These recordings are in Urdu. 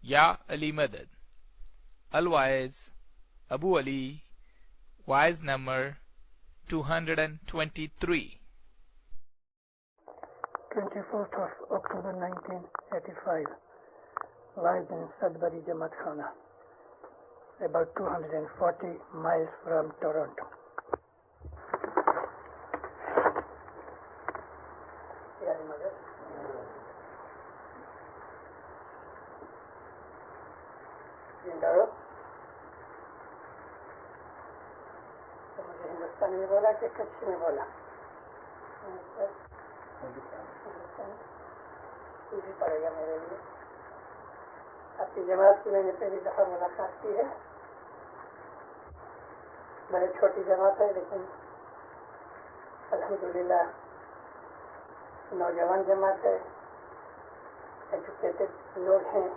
یا علی مدد. الوائز ابو علی, wise number 223. 24th of October 1985, lies in Sudbury Jamaat Khana, about 240 miles from Toronto. تو مجھے ہندوستانی میں بولا کہ کچھ میں بولا بھی پڑے گا میرے لیے. آپ کی جماعت کی میں نے پہلی دفعہ ملاقات کی ہے. بڑی چھوٹی جماعت ہے لیکن الحمدللہ نوجوان جماعت ہے, ایجوکیٹڈ لوگ ہیں,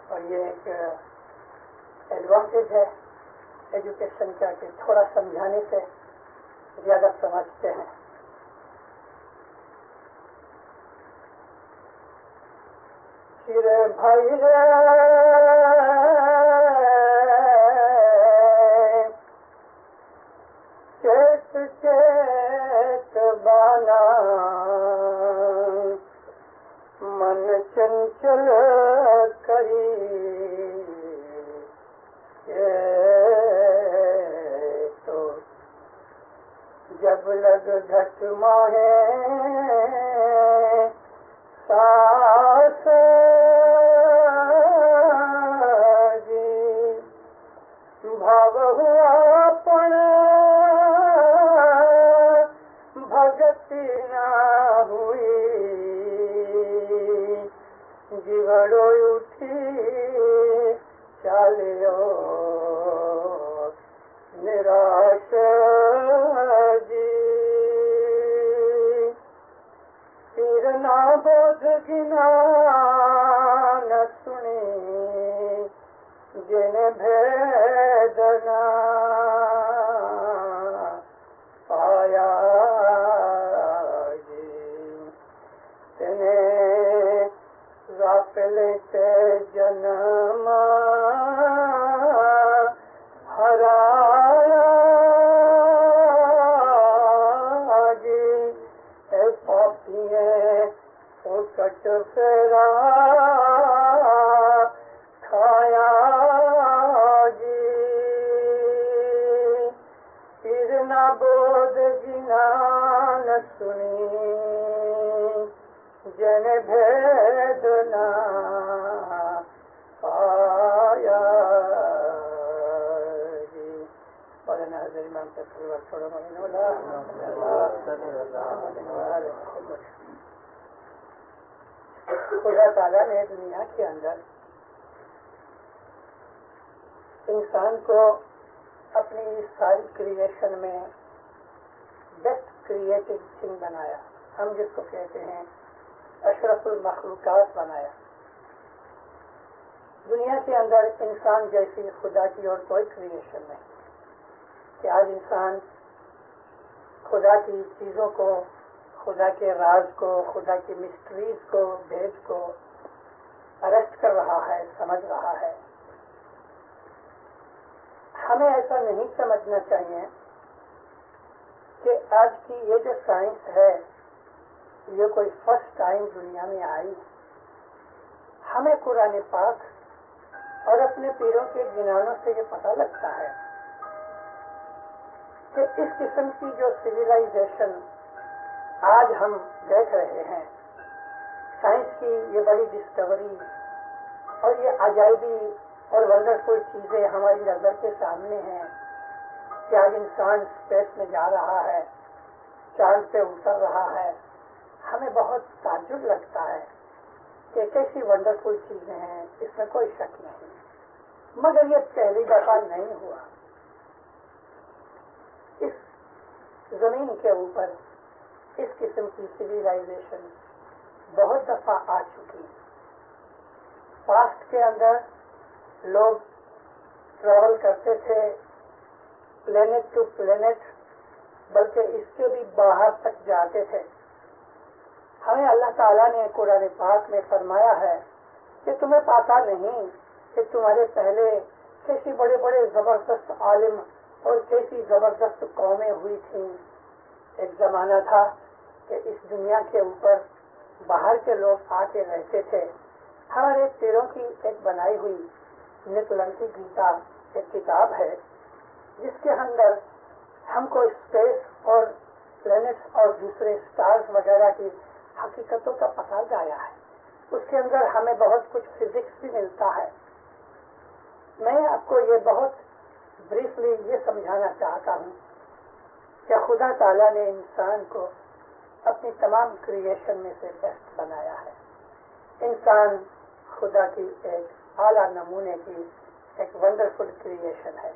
اور یہ ایک ایڈوانٹیج ہے ایجوکیشن کا کہ تھوڑا سمجھانے سے زیادہ سمجھتے ہیں. بھائی چیت چیت بانا من چنچل کری تو جب لگ گھٹ ماہے ساس بھاو ہوا پن بھگتی نہ ہوئی جیوڑو اٹھی چالو نراش جی پھر نہ بودھ گنا نہ سنی جن بھید نہ پایا جی تنے غافل تے جنم ہرایا جی اے پاپیے پھکٹ پھیرا کھایا جی پھر نہ بودھ گنا نہ سنی جن بھید نہ پایا جی. مولانا حضرت امام تقریر چھوڑو مولانا خدا تعالیٰ نے دنیا کے اندر انسان کو اپنی ساری کریشن میں بیسٹ کریٹو تھنگ بنایا. ہم جس کو کہتے ہیں اشرف المخلوقات بنایا. دنیا کے اندر انسان جیسی خدا کی اور کوئی کریشن نہیں کہ آج انسان خدا کی چیزوں کو, خدا کے راز کو, خدا کی مسٹریز کو, بھید کو ارسٹ کر رہا ہے, سمجھ رہا ہے. ہمیں ایسا نہیں سمجھنا چاہیے کہ آج کی یہ جو سائنس ہے یہ کوئی فرسٹ ٹائم دنیا میں آئی. ہمیں قرآن پاک اور اپنے پیروں کے گنانوں سے یہ پتہ لگتا ہے کہ اس قسم کی جو سویلائزیشن آج ہم دیکھ رہے ہیں, سائنس کی یہ بڑی ڈسکوری اور یہ عجائبی اور ونڈرفل چیزیں ہماری نظر کے سامنے ہیں کہ آج انسان اسپیس میں جا رہا ہے, چاند پہ اتر رہا ہے. ہمیں بہت تعجب لگتا ہے کہ کیسی ونڈرفل چیزیں ہیں, اس میں کوئی شک نہیں. مگر یہ پہلی دفعہ نہیں ہوا. اس زمین کے اوپر اس قسم کی سویلائزیشن بہت دفعہ آ چکی. پاسٹ کے اندر لوگ ٹریول کرتے تھے پلینٹ ٹو پلینٹ, بلکہ اس کے بھی باہر تک جاتے تھے. ہمیں اللہ تعالیٰ نے قرآن پاک میں فرمایا ہے کہ تمہیں پتا نہیں کہ تمہارے پہلے کیسی بڑے بڑے زبردست عالم اور کیسی زبردست قومیں ہوئی تھیں. ایک زمانہ تھا کہ اس دنیا کے اوپر باہر کے لوگ آ کے رہتے تھے. ہمارے پیروں کی ایک بنائی ہوئی نکلن کی گیتا ایک کتاب ہے جس کے اندر ہم کو اسپیس اور پلینٹس اور دوسرے اسٹارز وغیرہ کی حقیقتوں کا پتہ گایا ہے. اس کے اندر ہمیں بہت کچھ فزکس بھی ملتا ہے. میں آپ کو یہ بہت بریفلی یہ سمجھانا چاہتا ہوں کہ خدا تعالیٰ نے انسان کو اپنی تمام کریشن میں سے بیسٹ بنایا ہے. انسان خدا کی ایک اعلیٰ نمونے کی ایک ونڈرفل کریشن ہے.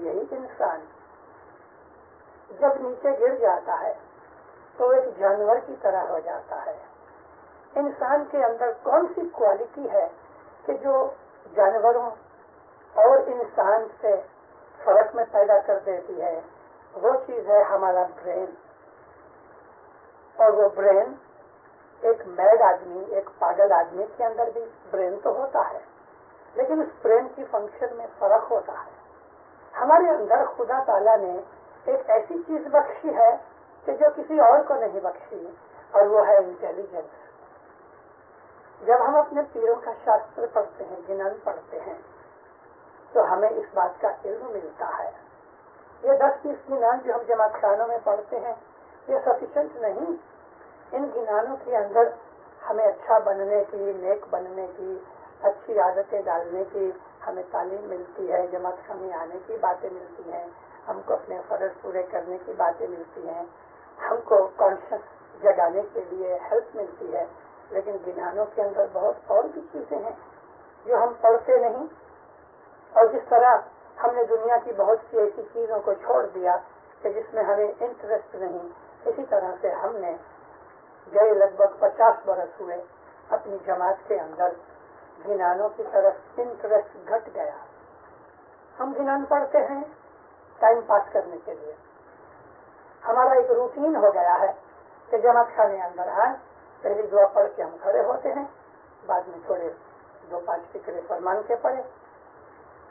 یہی انسان جب نیچے گر جاتا ہے تو ایک جانور کی طرح ہو جاتا ہے. انسان کے اندر کون سی کوالٹی ہے کہ جو جانوروں اور انسان سے فرق میں پیدا کر دیتی ہے؟ وہ چیز ہے ہمارا برین. اور وہ برین ایک میڈ آدمی، ایک پاگل آدمی کے اندر بھی برین تو ہوتا ہے، لیکن اس برین کی فنکشن میں فرق ہوتا ہے. ہمارے اندر خدا تعالیٰ نے ایک ایسی چیز بخشی ہے کہ جو کسی اور کو نہیں بخشی، اور وہ ہے انٹیلیجنس. جب ہم اپنے پیروں کا شاستر پڑھتے ہیں، گنن پڑھتے ہیں، تو ہمیں اس بات کا علم ملتا ہے. یہ 10-20 گنان جو ہم جماعت خانوں میں پڑھتے ہیں یہ سفیشینٹ نہیں. ان گنانوں کے اندر ہمیں اچھا بننے کی، نیک بننے کی، اچھی عادتیں ڈالنے کی ہمیں تعلیم ملتی ہے. جماعت خانے آنے کی باتیں ملتی ہیں، ہم کو اپنے فرض پورے کرنے کی باتیں ملتی ہیں، ہم کو کانشیس جگانے کے لیے ہیلپ ملتی ہے. لیکن گنانوں کے اندر بہت اور بھی چیزیں ہیں جو ہم پڑھتے نہیں. اور جس طرح ہم نے دنیا کی بہت سی ایسی چیزوں کو چھوڑ دیا کہ جس میں ہمیں انٹرسٹ نہیں، اسی طرح سے ہم نے گئے لگ بھگ 50 برس ہوئے اپنی جماعت کے اندر گنانوں کی طرف انٹرسٹ گھٹ گیا. ہم گنان پڑھتے ہیں ٹائم پاس کرنے کے لیے. ہمارا ایک روٹین ہو گیا ہے کہ جماعت خانے اندر آئیں، پہلی دعا پڑھ کے ہم کھڑے ہوتے ہیں، بعد میں تھوڑے 2-5 فکرے فرمان کے پڑھے،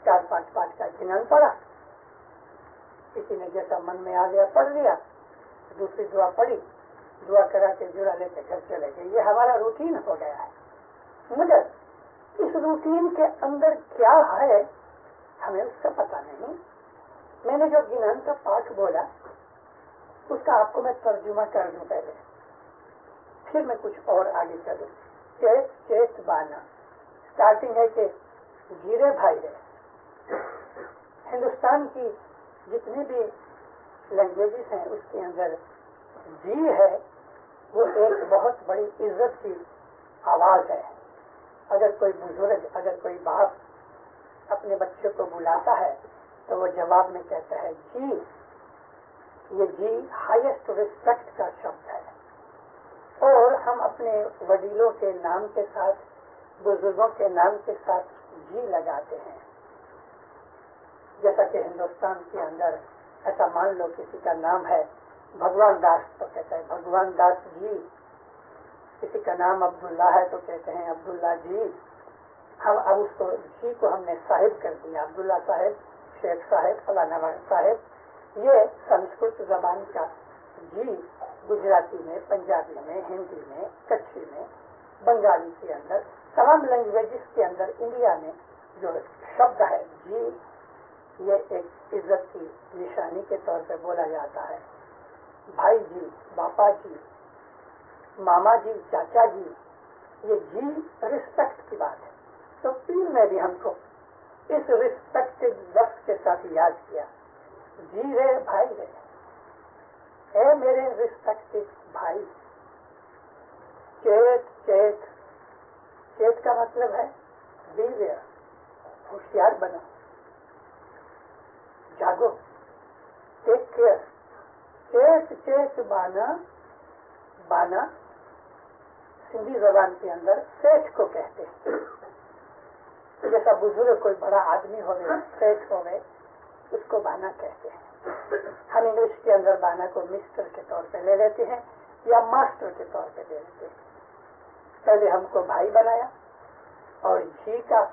4-5 پاٹ کا گنان پڑھا، کسی نے جیسا من میں آ گیا پڑھ لیا، دوسری دعا پڑھی، دعا کرا کے جڑا لے کے گھر چلے گئے. یہ ہمارا روٹین ہو گیا ہے. مگر اس روٹین کے اندر کیا ہے ہمیں اس کا پتہ نہیں. میں نے جو گنان کا پاٹ بولا اس کا آپ کو میں ترجمہ کر دوں پہلے، پھر میں کچھ اور آگے چلوں. چیت بانا اسٹارٹنگ ہے کہ گیرے بھائی ہے. ہندوستان کی جتنی بھی لینگویجز ہیں اس کے اندر جی ہے وہ ایک بہت بڑی عزت کی آواز ہے. اگر کوئی بزرگ، اگر کوئی باپ اپنے بچے کو بلاتا ہے تو وہ جواب میں کہتا ہے جی. یہ جی ہائیسٹ ریسپیکٹ کا شبد ہے. اور ہم اپنے وڈیلوں کے نام کے ساتھ، بزرگوں کے نام کے ساتھ جی لگاتے ہیں. جیسا کہ ہندوستان کے اندر ایسا مان لو کسی کا نام ہے بھگوان داس تو کہتا ہے بھگوان داس جی. کسی کا نام عبداللہ ہے تو کہتے ہیں عبداللہ جی. ہم اب اس کو جی کو ہم نے صاحب کر دیا، عبداللہ صاحب، شیخ صاحب، فلانا صاحب. یہ سنسکرت زبان کا جی گجراتی میں، پنجابی میں، ہندی میں، کچھی میں، بنگالی کے اندر، تمام لینگویجز کے اندر انڈیا میں جو شبد ہے جی، یہ ایک عزت کی نشانی کے طور پہ بولا جاتا ہے. بھائی جی، باپا جی، ماما جی، چاچا جی، یہ جی رسپیکٹ کی بات ہے. تو پیر میں بھی ہم کو اس رسپیکٹڈ لفظ کے ساتھ یاد کیا، جی رے بھائی رے، اے میرے رسپیکٹڈ بھائی. چیت چیت چیت کا مطلب ہے بی ویئر، ہوشیار بنو، جاگو، ٹیک کیئر. چیت چیت بانا، بانا سندھی زبان کے اندر سیٹھ کو کہتے ہیں. جیسا بزرگ کوئی بڑا آدمی ہوئے، سیٹھ ہوئے، اس کو بانا کہتے ہیں. ہم انگلش کے اندر بانا کو مسٹر کے طور پہ لے لیتے ہیں یا ماسٹر کے طور پہ لے لیتے ہیں. پہلے ہم کو بھائی بنایا، ہی کا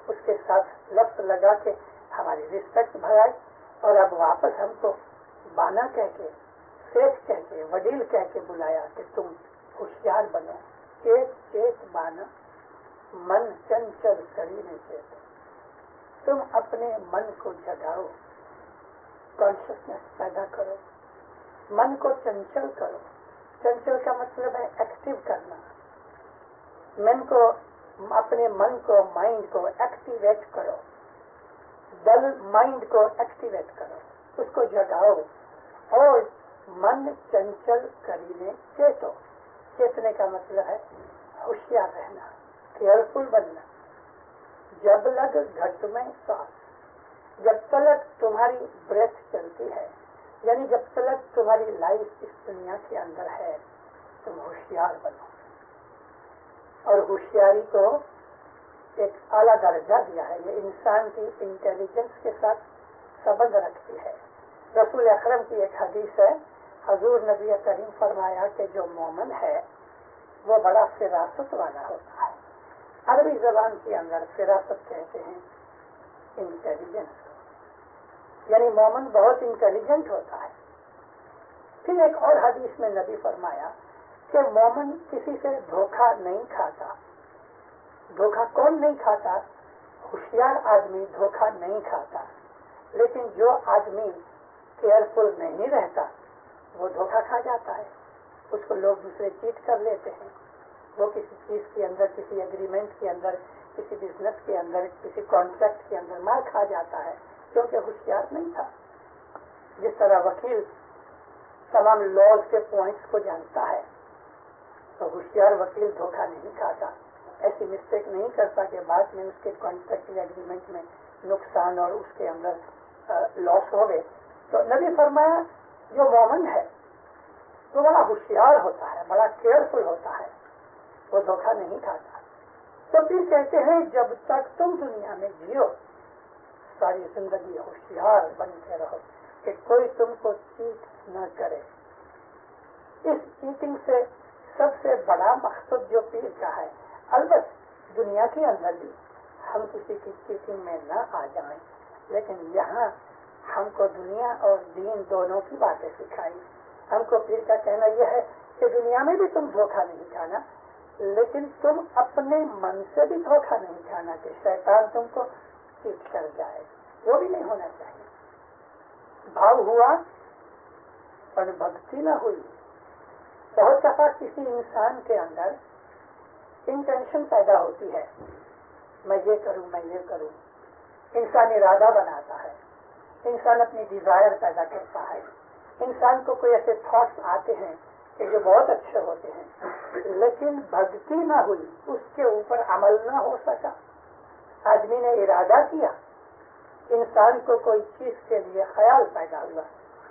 اس کے ساتھ لفظ لگا کے ہماری رسپیکٹ بڑھائی، اور اب واپس ہم کو بانا کہہ کے، سیٹ کہہ کے، وڈیل کہہ کے بلایا کہ تم ہوشیار بنو. چیت بانا من چنچل کرینے چیت. تم اپنے من کو جگاؤ، کانشیسنیس پیدا کرو، من کو چنچل کرو. چنچل کا مطلب ہے ایکٹیو کرنا. اپنے من کو، مائنڈ کو ایکٹیویٹ کرو. دل مائنڈ کو ایکٹیویٹ کرو، اس کو جگاؤ. اور من چنچل کرینے چیتو. چیتنے کا مطلب ہے ہوشیار رہنا، کیئرفل بننا. جب لگ گھٹ میں سانس، جب تلک تمہاری بریتھ چلتی ہے، یعنی جب تلک تمہاری لائف اس دنیا کے اندر ہے، تم ہوشیار بنو. اور ہوشیاری کو ایک اعلیٰ درجہ دیا ہے. یہ انسان کی انٹیلیجنس کے ساتھ سبند رکھتی ہے. رسول اکرم کی ایک حدیث ہے، حضور نبی کریم فرمایا کہ جو مومن ہے وہ بڑا فراست والا ہوتا ہے. عربی زبان کے اندر فراست کہتے ہیں انٹیلیجنس کو، یعنی مومن بہت انٹیلیجنٹ ہوتا ہے. پھر ایک اور حدیث میں نبی فرمایا کہ مومن کسی سے دھوکہ نہیں کھاتا. دھوکہ کون نہیں کھاتا؟ ہوشیار آدمی دھوکہ نہیں کھاتا. لیکن جو آدمی کیئرفل نہیں رہتا وہ دھوکہ کھا جاتا ہے. اس کو لوگ دوسرے چیٹ کر لیتے ہیں. وہ کسی چیز کے اندر، کسی اگریمنٹ کے اندر، کسی بزنس کے اندر، کسی کانٹریکٹ کے اندر مار کھا جاتا ہے کیونکہ ہوشیار نہیں تھا. جس طرح وکیل تمام لاز کے پوائنٹس کو جانتا ہے تو ہوشیار وکیل دھوکہ نہیں کھاتا. ایسی مسٹیک نہیں کرتا کہ بعد میں اس کے کانٹریکٹ یا ایگریمنٹ میں نقصان اور اس کے اندر لاس ہو گئے. تو نبی فرمایا جو مومن ہے وہ بڑا ہوشیار ہوتا ہے، بڑا کیئرفل ہوتا ہے، وہ دھوکہ نہیں کھاتا. تو پھر کہتے ہیں جب تک تم دنیا میں جیو ساری زندگی ہوشیار بن کے رہو کہ کوئی تم کو چیٹ نہ کرے. اس چیٹنگ سے سب سے بڑا مقصد جو پیر کا ہے، البتہ دنیا کے اندر بھی ہم کسی کی چیٹنگ میں نہ آ جائیں، لیکن یہاں ہم کو دنیا اور دین دونوں کی باتیں سکھائی. ہم کو پیر کا کہنا یہ ہے کہ دنیا میں بھی تم دھوکہ نہیں کھانا، لیکن تم اپنے من سے بھی دھوکہ نہیں کھانا کہ شیطان تم کو چیٹ کر جائے. وہ بھی نہیں ہونا چاہیے. بھاؤ ہوا اور بھکتی نہ ہوئی. بہت دفعہ کسی انسان کے اندر انٹینشن پیدا ہوتی ہے، میں یہ کروں، میں یہ کروں. انسان ارادہ بناتا ہے، انسان اپنی ڈیزائر پیدا کرتا ہے. انسان کو کوئی ایسے تھاٹس آتے ہیں کہ جو بہت اچھے ہوتے ہیں، لیکن بھکتی نہ ہوئی، اس کے اوپر عمل نہ ہو سکا. آدمی نے ارادہ کیا، انسان کو کوئی چیز کے لیے خیال پیدا ہوا،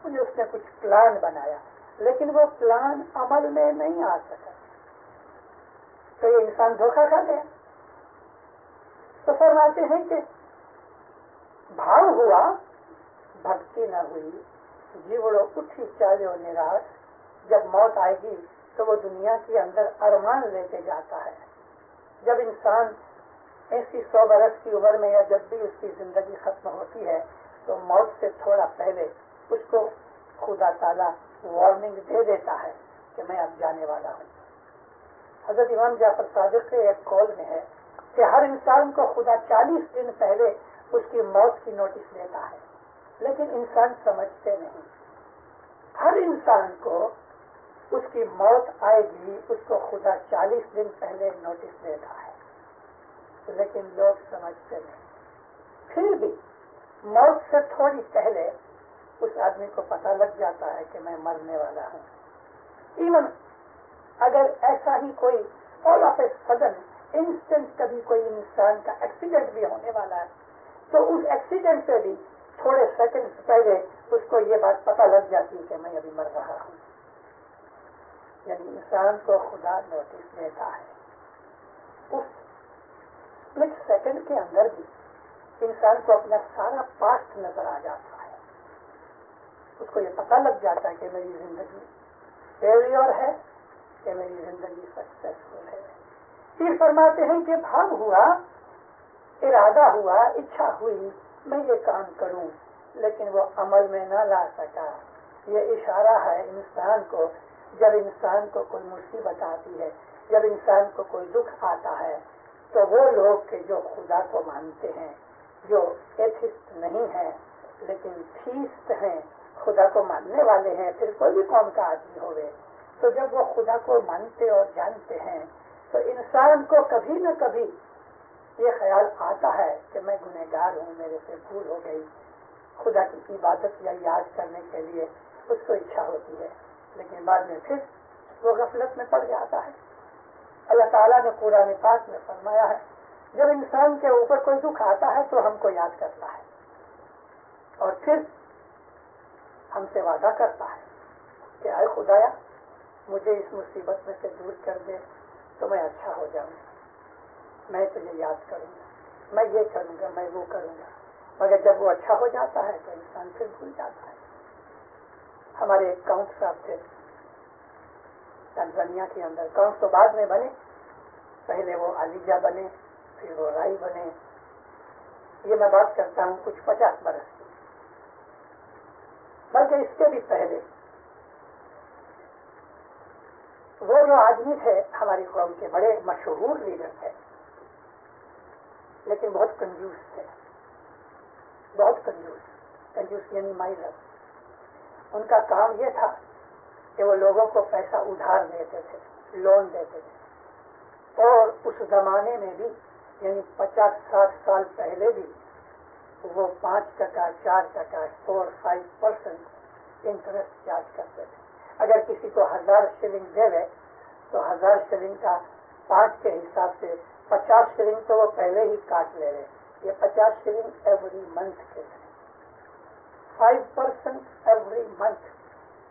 اس نے کچھ پلان بنایا، لیکن وہ پلان عمل میں نہیں آ سکا، تو یہ انسان دھوکہ کھا گیا. تو فرماتے ہیں کہ بھاؤ ہوا بھکتی نہ ہوئی، جیوڑو اٹھی چالو نراش. جب موت آئے گی تو وہ دنیا کے اندر ارمان لے کے جاتا ہے. جب انسان 80-100 برس کی عمر میں یا جب بھی اس کی زندگی ختم ہوتی ہے تو موت سے تھوڑا پہلے اس کو خدا تعالیٰ وارننگ دے دیتا ہے کہ میں اب جانے والا ہوں. حضرت امام جعفر صادق کے ایک قول میں ہے کہ ہر انسان کو خدا 40 دن پہلے اس کی موت کی نوٹس دیتا ہے، لیکن انسان سمجھتے نہیں. ہر انسان کو اس کی موت آئے گی، اس کو خدا 40 دن پہلے نوٹس دیتا ہے، لیکن لوگ سمجھتے نہیں. پھر بھی موت سے تھوڑی پہلے اس آدمی کو پتہ لگ جاتا ہے کہ میں مرنے والا ہوں. ایون اگر ایسا ہی کوئی all of a sudden instant کبھی کوئی انسان کا ایکسیڈنٹ بھی ہونے والا ہے تو اس ایکسیڈنٹ سے بھی تھوڑے سیکنڈ پہلے اس کو یہ بات پتہ لگ جاتی ہے کہ میں ابھی مر رہا ہوں. یعنی انسان کو خدا نوٹس دیتا ہے. اس اسپلٹ سیکنڈ کے اندر بھی انسان کو اپنا سارا پاسٹ نظر آ جاتا ہے. اس کو یہ پتہ لگ جاتا ہے کہ میری زندگی فیلیور ہے کہ میری زندگی سکسیسفل ہے. پھر فرماتے ہیں کہ بھاؤ ہوا ارادہ ہوا، اچھا ہوئی میں یہ کام کروں، لیکن وہ عمل میں نہ لا سکا. یہ اشارہ ہے انسان کو، جب انسان کو کوئی مصیبت آتی ہے، جب انسان کو کوئی دکھ آتا ہے، تو وہ لوگ کہ جو خدا کو مانتے ہیں، جو ایتھسٹ نہیں ہیں لیکن تھیسٹ ہیں، خدا کو ماننے والے ہیں، پھر کوئی بھی قوم کا آدمی ہوئے، تو جب وہ خدا کو مانتے اور جانتے ہیں تو انسان کو کبھی نہ کبھی یہ خیال آتا ہے کہ میں گنہگار ہوں، میرے سے بھول ہو گئی. خدا کی عبادت یا یاد کرنے کے لیے اس کو اچھا ہوتی ہے، لیکن بعد میں پھر وہ غفلت میں پڑ جاتا ہے. اللہ تعالیٰ نے قرآن پاک میں فرمایا ہے جب انسان کے اوپر کوئی دکھ آتا ہے تو ہم کو یاد کرتا ہے اور پھر ہم سے وعدہ کرتا ہے کہ اے خدایا مجھے اس مصیبت میں سے دور کر دے تو میں اچھا ہو جاؤں گا، میں تجھے یاد کروں گا، میں یہ کروں گا، میں وہ کروں گا. مگر جب وہ اچھا ہو جاتا ہے تو انسان پھر بھول جاتا ہے. ہمارے ایک کاؤنٹ صاحب تھے تنزانیہ کے اندر، کاؤنٹ تو بعد میں بنے، پہلے وہ علیجہ بنے، پھر وہ رائی بنے. یہ میں بات کرتا ہوں کچھ 50 برس کی، بلکہ اس کے بھی پہلے. وہ جو آدمی تھے ہماری قوم کے بڑے مشہور لیڈر تھے، لیکن بہت کنجوس تھے، بہت کنجوس یعنی مائلر. ان کا کام یہ تھا کہ وہ لوگوں کو پیسہ ادھار دیتے تھے، لون دیتے تھے، اور اس زمانے میں بھی یعنی 50-60 سال پہلے بھی وہ 5%، 4%، 4-5% انٹرسٹ چارج کرتے تھے. اگر کسی کو 1000 شلنگ دے گئے تو 1000 شلنگ کا 5 کے حساب سے 50 شلنگ تو وہ پہلے ہی کاٹ لے رہے. یہ 50 شلنگ ایوری منتھ کے تھے، 5% ایوری منتھ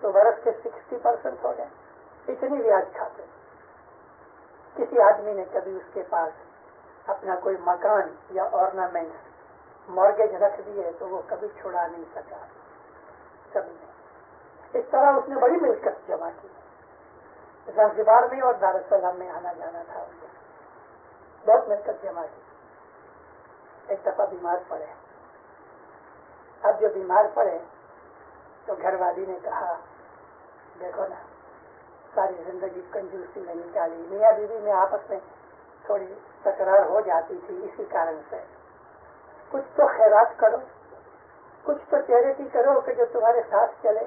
تو برس کے 60% ہو گئے. اتنی بیاج کھاتے. کسی آدمی نے کبھی اس کے پاس اپنا کوئی مکان یا ornaments مارگیج رکھ دیے تو وہ کبھی چھڑا نہیں سکا، کبھی نہیں. اس طرح اس نے بڑی ملکت جمع کی. زنزبار میں اور دارالسلام میں آنا جانا تھا، ان کو بہت ملکت جمع کی. ایک دفعہ بیمار پڑے. اب جو بیمار پڑے تو گھر والی نے کہا دیکھو نا ساری زندگی کنجوسی میں نکالی، میاں بیوی میں آپس میں تھوڑی تکرار ہو جاتی تھی، اسی کارن سے کچھ تو خیرات کرو، کچھ تو چیریٹی کرو کہ جو تمہارے ساتھ چلے.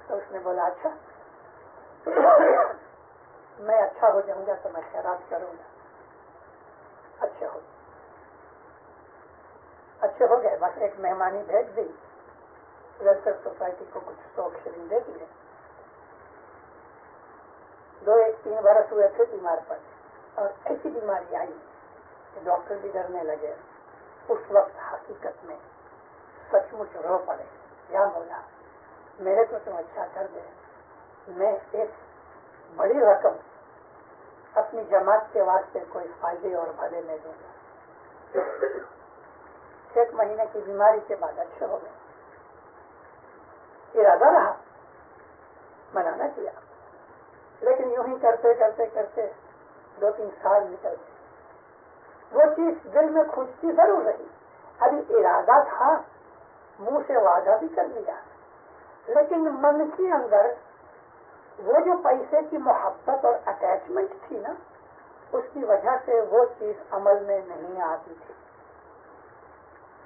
تو اس نے بولا اچھا میں اچھا ہو جاؤں گا تو میں خیرات کروں گا. اچھے ہو گئے. بس ایک مہمانی بھیج دی، ویلفیئر سوسائٹی کو کچھ 100 شلنگ دے دیے. 2-3 برس ہوئے پھر بیمار پڑے اور ایسی بیماری آئی کہ ڈاکٹر بھی ڈرنے لگے. اس وقت حقیقت میں سچ مچ رو پڑے. یا مولا میرے کو تم اچھا کر دے، میں ایک بڑی رقم اپنی جماعت کے واسطے کوئی فائدے اور بھلے میں دوں گا. 6 مہینے کی بیماری کے بعد اچھے ہو گئے. ارادہ رہا، منانا کیا، لیکن یوں ہی کرتے کرتے کرتے 2-3 سال نکل گئے. وہ چیز دل میں کھجتی ضرور رہی. ابھی ارادہ تھا، منہ سے وعدہ بھی کر لیا، لیکن من کے اندر وہ جو پیسے کی محبت اور اٹیچمنٹ تھی نا، اس کی وجہ سے وہ چیز عمل میں نہیں آتی تھی،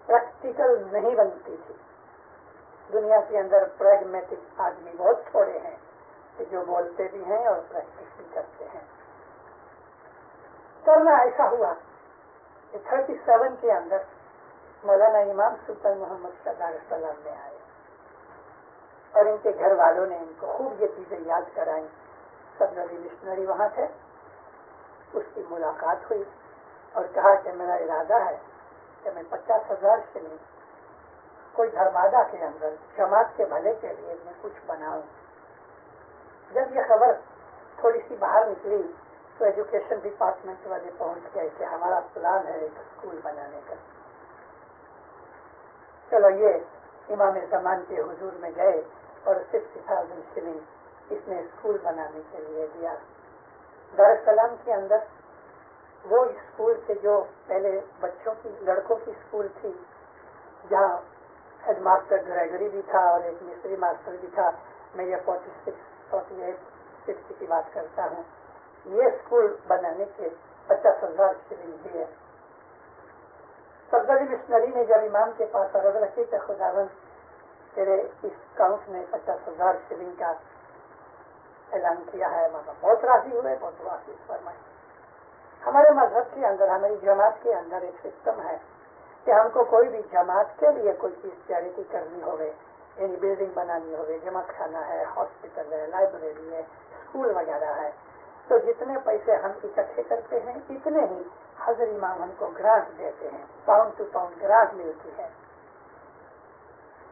پریکٹیکل نہیں بنتی تھی. دنیا کے اندر پریگمیٹک آدمی بہت تھوڑے ہیں کہ جو بولتے بھی ہیں اور پریکٹس بھی کرتے ہیں. کرنا ایسا ہوا کہ 37 کے اندر مولانا امام سلطان محمد شاہ دارالسلام میں آئے اور ان کے گھر والوں نے ان کو خوب یہ چیزیں یاد کرائیں. سب نبی مشنری وہاں تھے. اس کی ملاقات ہوئی اور کہا کہ میرا ارادہ ہے کہ میں 50,000 شلنگ کوئی دھرمادہ کے اندر جماعت کے بھلے کے لیے میں کچھ بناؤں. جب یہ خبر تھوڑی سی باہر نکلی تو ایجوکیشن ڈپارٹمنٹ والے پہنچ گئے کہ ہمارا پلان ہے ایک اسکول بنانے کا. چلو یہ امام زمان کے حضور میں گئے اور 60,000 شلنگ اس نے اسکول بنانے کے لیے دیا. دارالسلام کے اندر وہ اسکول سے جو پہلے بچوں کی لڑکوں کی اسکول تھی جہاں ہیڈ ماسٹر گریگری بھی تھا اور ایک مستری ماسٹر بھی تھا. میں یہ 46 48 50 کی بات کرتا ہوں. یہ اسکول بنانے کے 50,000 شلنگ دی ہے. سرگری مشنری نے جب امام کے پاس عرض رکھی کہ خداوند تیرے اس کاؤنٹ نے 50,000 شلنگ کا اعلان کیا ہے. ماما بہت راضی ہوئے, بہت راضی فرمائے. ہمارے مذہب کے اندر, ہماری جماعت کے اندر ایک سسٹم ہے کہ ہم کو کوئی بھی جماعت کے لیے کوئی چیز چیریٹی کرنی ہوئے, یعنی بلڈنگ بنانی ہوئے, جمع خانہ ہے, ہاسپٹل ہے, لائبریری ہے, اسکول وغیرہ ہے, تو جتنے پیسے ہم اکٹھے کرتے ہیں اتنے ہی حضرت امام ہم کو گرانٹ دیتے ہیں. پاؤنڈ ٹو پاؤنڈ گرانٹ ملتی ہے.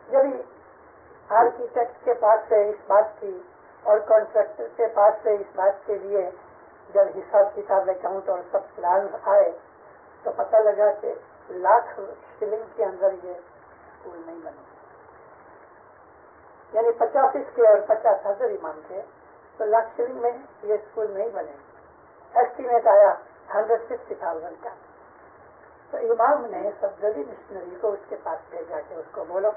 جب آرکیٹیکٹ کے پاس سے اس بات کی اور کانٹریکٹر کے پاس سے اس بات کے لیے جب حساب کتاب اکاؤنٹ اور سب پلان آئے تو پتہ لگا کہ لاکھ شلنگ کے اندر یہ اسکول نہیں بنے, یعنی 50 اس کے اور 50 حضرت امام کے, تو لاکھ شلنگ میں یہ اسکول نہیں بنے. ایسٹیمیٹ آیا 150,000 کا. تو امام نے سبزری مشنری کو اس کے پاس بھیجا کہ اس کو بولو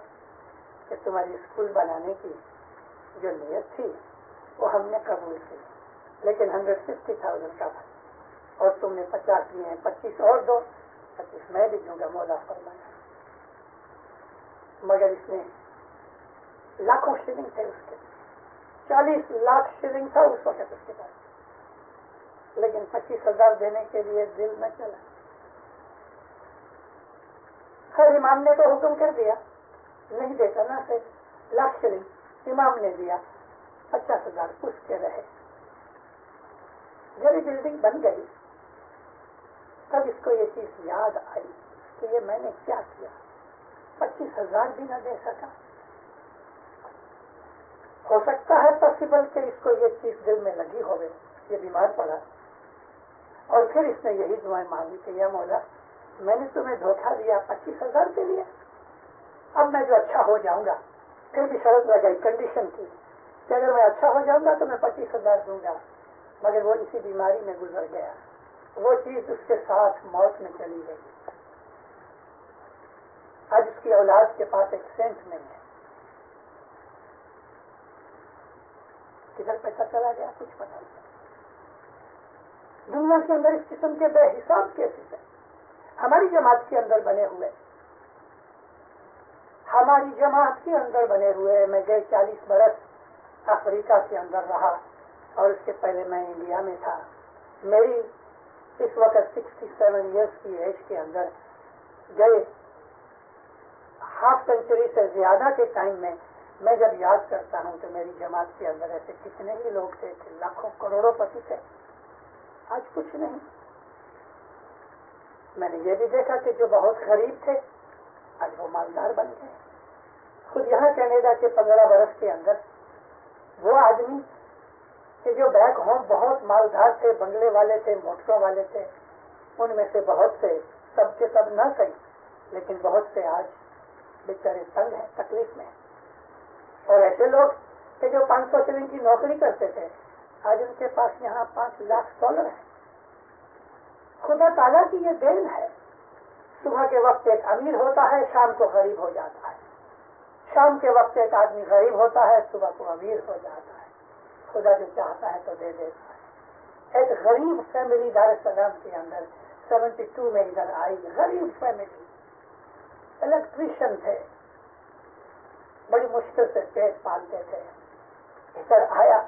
کہ تمہاری اسکول بنانے کی جو نیت تھی وہ ہم نے قبول کی, لیکن 150,000 کا تھا اور تم نے 50 دیے ہیں, 25 اور دو, 25 میں بھی دوں گا مولا فرمایا. مگر اس نے لاکھوں شلنگ تھے اس کے, 40 لاکھ شلنگ تھا اس وقت اس کے پاس, لیکن 25,000 دینے کے لیے دل نہ چلا. خیر امام نے تو حکم کر دیا, نہیں دیتا نا سے لاکھ شلنگ امام نے دیا, 50,000 اس کے رہے. جب یہ بلڈنگ بن گئی تب اس کو یہ چیز یاد آئی کہ یہ میں نے کیا کیا, 25,000 بھی نہ دے سکا. ہو سکتا ہے پاسبل کہ اس کو یہ چیز دل میں لگی ہوئے, یہ بیمار پڑا اور پھر اس نے یہی دعائیں مانگی کہ یا مولا میں نے تمہیں دھوکہ دیا 25,000 کے لیے, اب میں جو اچھا ہو جاؤں گا, پھر بھی شرط لگائی, کنڈیشن کی کہ اگر میں اچھا ہو جاؤں گا تو میں 25,000 دوں گا. مگر وہ اسی بیماری میں گزر گیا, وہ چیز اس کے ساتھ موت میں چلی گئی. آج اس کی اولاد کے پاس ایک سینٹ نہیں ہے. کدھر پیسہ چلا گیا کچھ پتہ نہیں. دنیا کے اندر اس قسم کے بے حساب کیسز ہیں. ہماری جماعت کے اندر بنے ہوئے, ہماری جماعت کے اندر بنے ہوئے. میں گئے 40 برس افریقہ کے اندر رہا اور اس کے پہلے میں انڈیا میں تھا. میری اس وقت 67 ایئرس کی ایج کے اندر گئے ہاف سینچری سے زیادہ کے ٹائم میں جب یاد کرتا ہوں تو میری جماعت کے اندر ایسے کتنے ہی لوگ تھے کہ لاکھوں کروڑوں پتی تھے. آج کچھ نہیں. میں نے یہ بھی دیکھا کہ جو بہت غریب تھے آج وہ مالدار بن گئے. خود یہاں کینیڈا کے 15 برس کے اندر وہ آدمی کہ جو بیک ہوم بہت مالدار تھے, بنگلے والے تھے, موٹروں والے تھے, ان میں سے بہت سے, سب کے سب نہ صحیح, لیکن بہت سے آج بیچارے تنگ ہیں, تکلیف میں. اور ایسے لوگ کہ جو 500 شلنگ کی نوکری کرتے تھے آج ان کے پاس یہاں $5 لاکھ ہیں. خدا تعالیٰ کی یہ دین ہے. صبح کے وقت ایک امیر ہوتا ہے, شام کو غریب ہو جاتا ہے. شام کے وقت ایک آدمی غریب ہوتا ہے, صبح کو امیر ہو جاتا ہے. خدا جو چاہتا ہے تو دے دیتا ہے. ایک غریب فیملی دار السلام کے اندر 72 میں ادھر آئی, غریب فیملی, الیکٹریشین تھے, بڑی مشکل سے پیٹ پالتے تھے. ادھر آیا,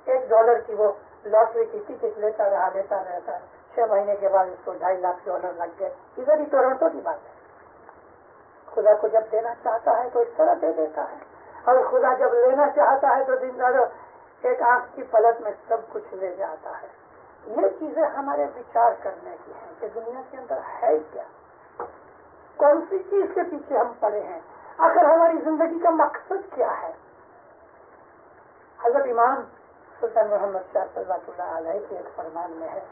$1 کی وہ لاٹری کی ٹکٹ لیتا رہتا. 6 مہینے کے بعد اس کو $2.5 لاکھ لگ گئے. ادھر ہی ٹورنٹو کی بات ہے. خدا کو جب دینا چاہتا ہے تو اس طرح دے دیتا ہے, اور خدا جب لینا چاہتا ہے تو دن داروں ایک آنکھ کی پلک میں سب کچھ لے جاتا ہے. یہ چیزیں ہمارے وچار کرنے کی ہیں کہ دنیا کے اندر ہے کیا, کون سی چیز کے پیچھے ہم پڑے ہیں, آخر ہماری زندگی کا مقصد کیا ہے. حضرت امام سلطان محمد شاہ صلی اللہ علیہ کے ایک فرمان میں ہے,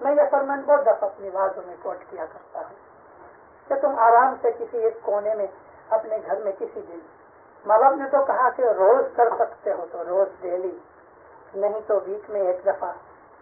میں یہ فرمان بہت دفعہ اپنی باتوں میں کوٹ کیا کرتا ہوں کہ تم آرام سے کسی ایک کونے میں اپنے گھر میں کسی دن, ماں باپ نے تو کہا کہ روز کر سکتے ہو تو روز ڈیلی, نہیں تو ویک میں ایک دفعہ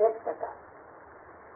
1%,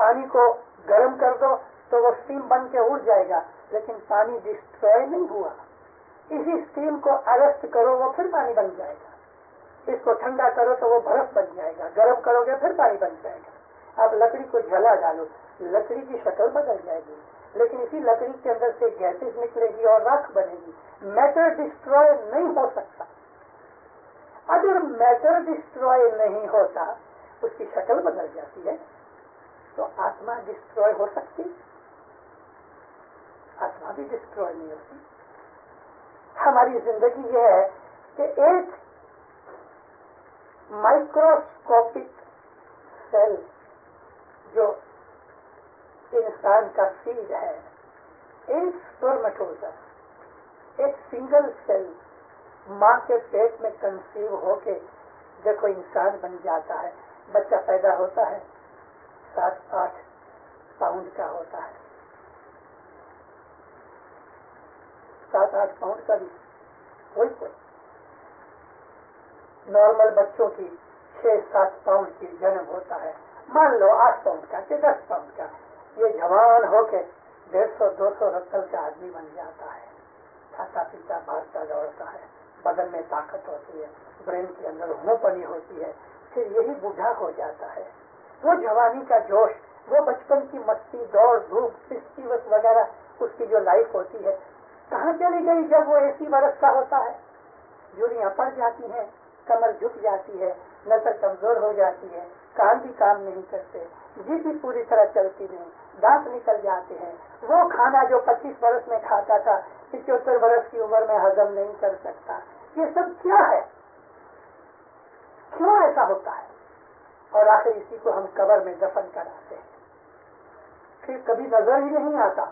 پانی کو گرم کر دو تو وہ اسٹیم بن کے اڑ جائے گا، لیکن پانی ڈسٹروائے نہیں ہوا۔ اسی اسٹیم کو اریسٹ کرو وہ پھر پانی بن جائے گا، اس کو ٹھنڈا کرو تو وہ برف بن جائے گا، گرم کرو گے پھر پانی بن جائے گا۔ اب لکڑی کو جلا ڈالو، لکڑی کی شکل بدل جائے گی، لیکن اسی لکڑی کے اندر سے گیسز نکلے گی اور راکھ بنے گی۔ میٹر ڈسٹروائے نہیں ہو سکتا۔ اگر میٹر ڈسٹروائے نہیں ہوتا، اس کی شکل بدل جاتی ہے، تو آتما ڈسٹروائے ہو سکتی؟ آتما بھی ڈسٹروائے نہیں ہوتی۔ ہماری زندگی یہ ہے کہ ایک مائکروسکوپک سیل جو انسان کا سیڈ ہے، ایک سپرمیٹوزس، ایک سنگل سیل ماں کے پیٹ میں کنسیو ہو کے دیکھو انسان بن جاتا ہے، بچہ پیدا ہوتا ہے 7-8 پاؤنڈ کا ہوتا ہے، 7-8 پاؤنڈ کا بھی کوئی نارمل بچوں کی 6-7 پاؤنڈ کی جنم ہوتا ہے، مان لو 8 پاؤنڈ کا کہ 10 پاؤنڈ کا، یہ جوان ہو کے 150-200 رکل کا آدمی بن جاتا ہے، کھاتا پیتا بھاگتا دوڑتا ہے، بدن میں طاقت ہوتی ہے، برین کے اندر ہوپنی ہوتی ہے، پھر یہی بوڑھا ہو جاتا ہے۔ وہ جوانی کا جوش، وہ بچپن کی مستی، دوڑ دھوپ، فیسٹیولس وغیرہ، اس کی جو لائف ہوتی ہے کہاں چلی گئی جب وہ 80 برس کا ہوتا ہے؟ جوڑیاں پڑ جاتی ہیں، کمر جھک جاتی ہے، نظر کمزور ہو جاتی ہے، کان بھی کام نہیں کرتے، جیب بھی پوری طرح چلتی نہیں، دانت نکل جاتے ہیں، وہ کھانا جو 25 برس میں کھاتا تھا 75 برس کی عمر میں ہضم نہیں کر سکتا۔ یہ سب کیا ہے؟ کیوں ایسا ہوتا ہے؟ اور آخر اسی کو ہم قبر میں دفن کراتے ہیں، پھر کبھی نظر ہی نہیں آتا۔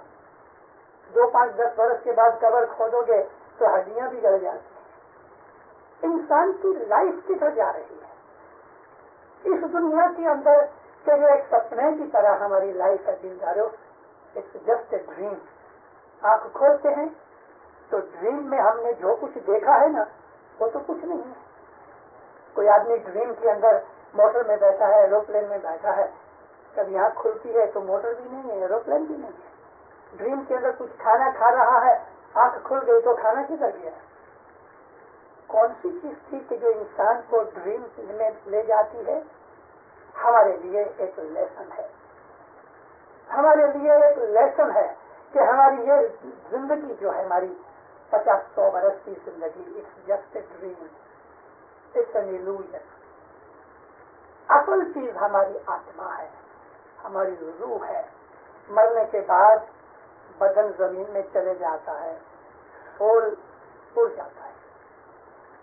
2-5-10 برس کے بعد قبر کھودو گے تو ہڈیاں بھی گل جاتی ہیں۔ انسان کی لائف کدھر جا رہی ہے؟ اس دنیا کے اندر کہ جو ایک سپنے کی طرح ہماری لائف ہے، دلدارو، اٹس جسٹ اے ڈریم۔ آنکھ کھولتے ہیں تو ڈریم میں ہم نے جو کچھ دیکھا ہے نا، وہ تو کچھ نہیں ہے۔ کوئی آدمی ڈریم کے اندر موٹر میں بیٹھا ہے، ایروپلین میں بیٹھا ہے، کبھی آنکھ کھلتی ہے تو موٹر بھی نہیں ہے، ایروپلین بھی نہیں ہے۔ ڈریم کے اندر کچھ کھانا کھا رہا ہے، آنکھ کھل گئی تو کھانا کدھر گیا؟ کون سی چیز تھی کہ جو انسان کو ڈریم میں لے جاتی ہے؟ ہمارے لیے ایک لیسن ہے، ہمارے لیے ایک لیسن ہے کہ ہماری یہ زندگی جو ہے، ہماری 50-100 برس کی زندگی، it's just a dream, it's an illusion. اصل چیز ہماری آتما ہے، ہماری روح ہے۔ مرنے کے بعد بدن زمین میں چلے جاتا ہے، سول اڑ جاتا ہے۔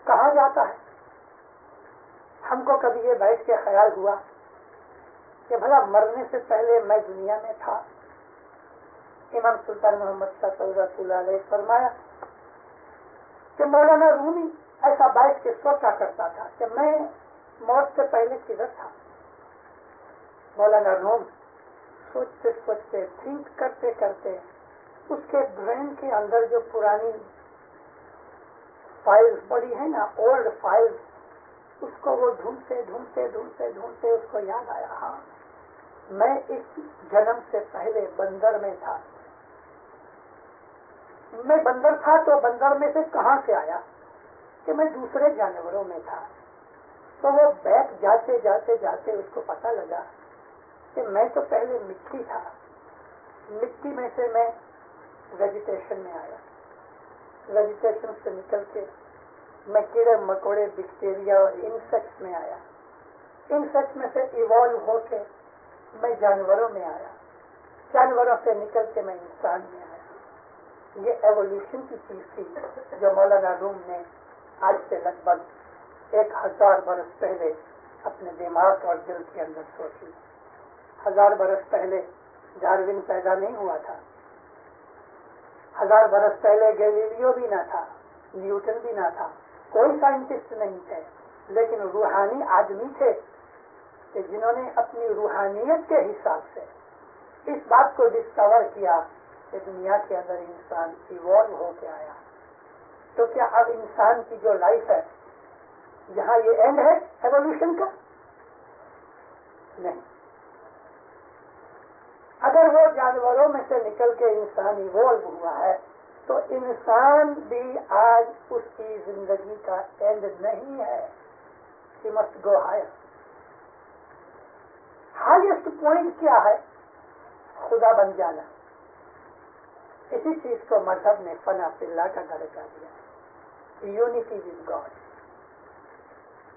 کہاں جاتا ہے؟ ہم کو کبھی یہ بیٹھ کے خیال ہوا کہ بھلا مرنے سے پہلے میں دنیا میں تھا؟ امام سلطان محمد شاہ صلی اللہ علیہ فرمایا کہ مولانا رومی ایسا بیٹھ کے سوچا کرتا تھا کہ میں موت سے پہلے کدھر تھا۔ مولانا روم سوچتے سوچتے، تھنک کرتے کرتے، اس کے برین کے اندر جو پرانی فائلز پڑی ہے نا، اولڈ فائلز، اس کو وہ ڈھونڈتے اس کو یاد آیا، ہاں میں اس جنم سے پہلے بندر میں تھا۔ میں بندر تھا تو بندر میں سے کہاں سے آیا کہ میں دوسرے جانوروں میں تھا؟ تو وہ بیک جاتے جاتے اس کو پتہ لگا کہ میں تو پہلے مٹی تھا، مٹی میں سے میں ویجیٹیشن میں آیا، ویجیٹیشن سے نکل کے میں کیڑے مکوڑے، بیکٹیریا اور انسیکٹس میں آیا، انسیکٹس میں سے ایوالو ہو کے میں جانوروں میں آیا، جانوروں سے نکل کے میں انسان میں آیا۔ یہ ایوولوشن کی چیز تھی جو مولانا روم نے آج سے لگ بھگ 1000 برس پہلے اپنے دماغ اور دل کے اندر سوچی۔ 1000 برس پہلے ڈارون پیدا نہیں ہوا تھا، 1000 برس پہلے گیلیلیو بھی نہ تھا، نیوٹن بھی نہ تھا، کوئی سائنٹسٹ نہیں تھے، لیکن روحانی آدمی تھے کہ جنہوں نے اپنی روحانیت کے حساب سے اس بات کو ڈسکور کیا کہ دنیا کے اندر انسان ایوالو ہو کے آیا۔ تو کیا اب انسان کی جو لائف ہے یہاں یہ اینڈ ہے ایوولوشن کا؟ نہیں، اگر وہ جانوروں میں سے نکل کے انسان ایوالو ہوا ہے تو انسان بھی آج اس کی زندگی کا اینڈ نہیں ہے. He must go higher. Highest point کیا ہے؟ خدا بن جانا. اسی چیز کو مذہب نے فنا فی اللہ کا درجہ دیا. Unity with God.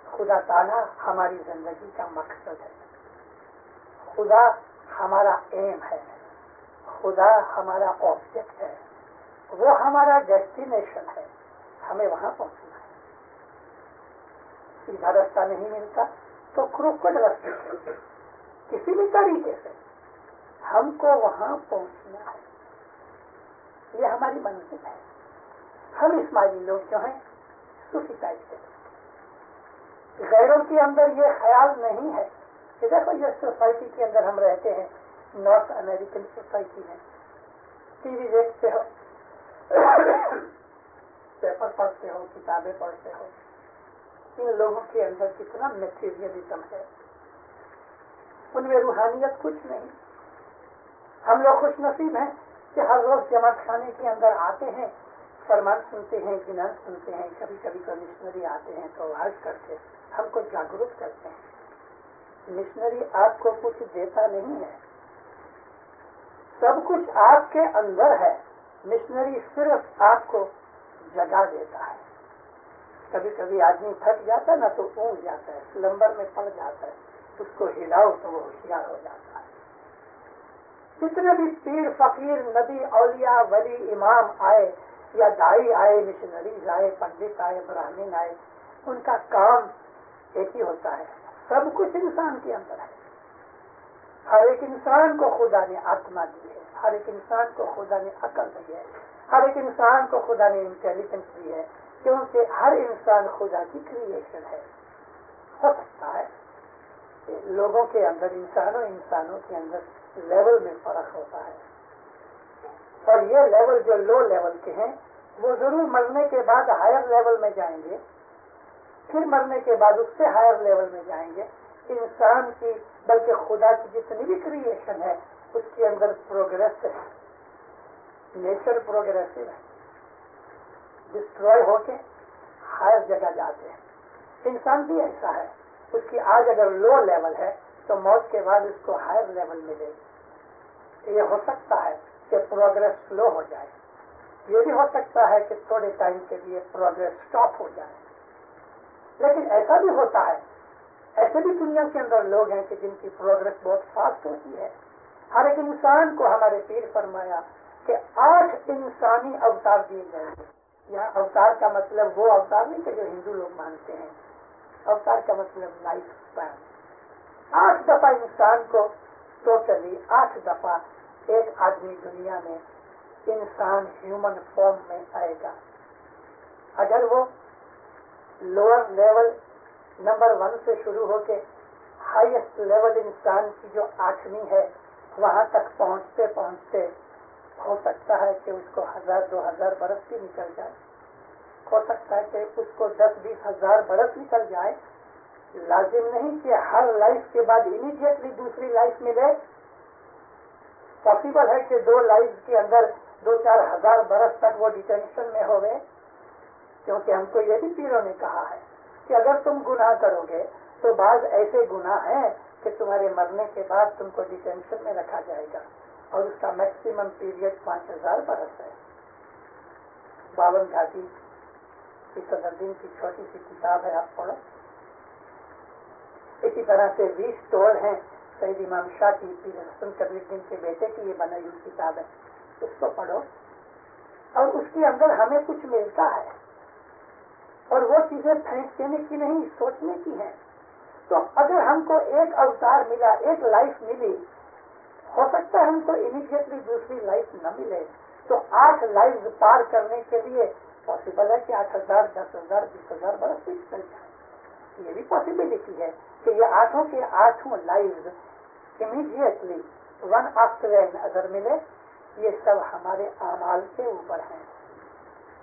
خدا تعالیٰ ہماری زندگی کا مقصد ہے. خدا ہمارا ایم ہے. خدا ہمارا آبجیکٹ ہے. وہ ہمارا ڈیسٹینیشن ہے. ہمیں وہاں پہنچنا ہے. سیدھا راستہ نہیں ملتا تو کروکڈ راستے سے کسی بھی طریقے سے ہم کو وہاں پہنچنا ہے. یہ ہماری منزل ہے. ہم اسماعیلی لوگ جو ہیں صوفی ٹائپ کے، غیروں کے اندر یہ خیال نہیں ہے کہ دیکھو یہ سوسائٹی کے اندر ہم رہتے ہیں، نارتھ امریکن سوسائٹی میں، ٹی وی دیکھتے ہو، پیپر پڑھتے ہو، کتابیں پڑھتے ہو. ان لوگوں کے اندر کتنا میٹیریلزم ہے، ان میں روحانیت کچھ نہیں. ہم لوگ خوش نصیب ہیں کہ ہر روز جماعت خانے کے اندر آتے ہیں، فرمان سنتے ہیں، گنان سنتے ہیں. کبھی کبھی کوئی مشنری آتے ہیں تو واز کر کے ہم کو جاگرک کرتے ہیں. مشنری آپ کو کچھ دیتا نہیں ہے، سب کچھ آپ کے اندر ہے. مشنری صرف آپ کو جگا دیتا ہے. کبھی کبھی آدمی تھک جاتا ہے نا تو اونگ جاتا ہے، سلمبر میں پڑ جاتا ہے، اس کو ہلاؤ تو وہ ہوشیار ہو جاتا ہے. جتنے بھی پیر، فقیر، نبی، اولیاء، ولی، امام آئے یا دائی آئے، مشنریز آئے، پنڈت آئے، براہمن آئے، ان کا کام ایک ہی ہوتا ہے. سب کچھ انسان کے اندر ہے. ہر ایک انسان کو خدا نے آتما دی ہے. ہر ایک انسان کو خدا نے عقل دی ہے. ہر ایک انسان کو خدا نے انٹیلیجنس دی ہے، کیونکہ ہر انسان خدا کی کریشن ہے. ہو سکتا ہے کہ لوگوں کے اندر، انسانوں کے اندر لیول میں فرق ہوتا ہے، اور یہ لیول جو لو لیول کے ہیں وہ ضرور مرنے کے بعد ہائر لیول میں جائیں گے، پھر مرنے کے بعد اس سے ہائر لیول میں جائیں گے. انسان کی بلکہ خدا کی جتنی بھی کریشن ہے اس کے اندر پروگریس ہے. نیچر پروگریسو ہے. ڈسٹروائے ہو کے ہائر جگہ جاتے ہیں. انسان بھی ایسا ہے. اس کی آج اگر لو لیول ہے تو موت کے بعد اس کو ہائر لیول ملے. یہ ہو سکتا ہے کہ پروگریس سلو ہو جائے. یہ بھی ہو سکتا ہے کہ تھوڑے ٹائم کے لیے پروگریس سٹاپ ہو جائے. لیکن ایسا بھی ہوتا ہے، ایسے بھی دنیا کے اندر لوگ ہیں کہ جن کی پروگریس بہت فاسٹ ہوتی ہے. ہر ایک انسان کو ہمارے پیر فرمایا کہ 8 انسانی اوتار دیے جائیں گے. یہاں اوتار کا مطلب وہ اوتار نہیں کہ جو ہندو لوگ مانتے ہیں. اوتار کا مطلب لائف اسپین. 8 دفعہ انسان کو ٹوٹلی 8 دفعہ ایک آدمی دنیا میں انسان ہیومن فارم میں آئے گا. اگر وہ لوور لیول نمبر 1 سے شروع ہو کے ہائیسٹ لیول انسان کی جو 8ویں ہے وہاں تک پہنچتے پہنچتے ہو سکتا ہے کہ اس کو 1000-2000 برس بھی نکل جائے. ہو سکتا ہے کہ اس کو 10-20 ہزار برس نکل جائے. لازم نہیں کہ ہر لائف کے بعد امیڈیٹلی دوسری لائف ملے. پاسبل ہے کہ 2 لائف کے اندر 2-4 ہزار برس تک وہ ڈیٹینشن میں ہو گئے. کیونکہ ہم کو یہ بھی پیروں نے کہا ہے کہ اگر تم گناہ کرو گے تو بعض ایسے گناہ ہیں کہ تمہارے مرنے کے بعد تم کو ڈیٹینشن میں رکھا جائے گا، اور اس کا میکسیمم پیریڈ 5000 برس ہے. 52 گھاٹی کی صدردین کی چھوٹی سی کتاب ہے، آپ پڑھو. اسی طرح سے 20 توڑ ہیں سید امام شاہ کی، پیر حسن کبیر الدین کے بیٹے کی یہ بنائی ہوئی کتاب ہے، اس کو پڑھو اور اس کے اندر ہمیں کچھ ملتا ہے. اور وہ چیزیں پھینک دینے کی نہیں، سوچنے کی ہیں. تو اگر ہم کو ایک اوتار ملا، ایک لائف ملی، ہو سکتا ہے ہم کو امیڈیٹلی دوسری لائف نہ ملے، تو 8 لائف پار کرنے کے لیے پاسبل ہے کہ 8000, 10,000, 20,000 برس بھی چل جائے. یہ بھی پاسبلٹی ہے کہ یہ 8 کے 8 life immediately one after another ملے. یہ سب ہمارے اعمال کے اوپر ہیں.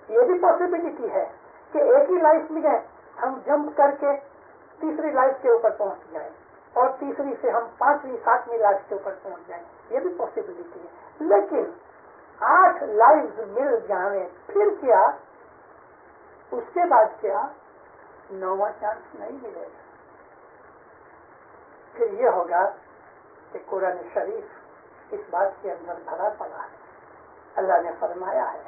یہ بھی پاسبلٹی ہے کہ ایک ہی لائف ملے، ہم جمپ کر کے تیسری لائف کے اوپر پہنچ جائیں. اور تیسری سے ہم 5ویں 7ویں لائف کے اوپر پہنچ جائیں، یہ بھی پاسبلٹی ہے. لیکن 8 لائف مل جائیں پھر کیا، اس کے بعد کیا، 9واں چانس نہیں ملے گا. پھر یہ ہوگا کہ قرآن شریف اس بات کے اندر بھرا پڑا ہے. اللہ نے فرمایا ہے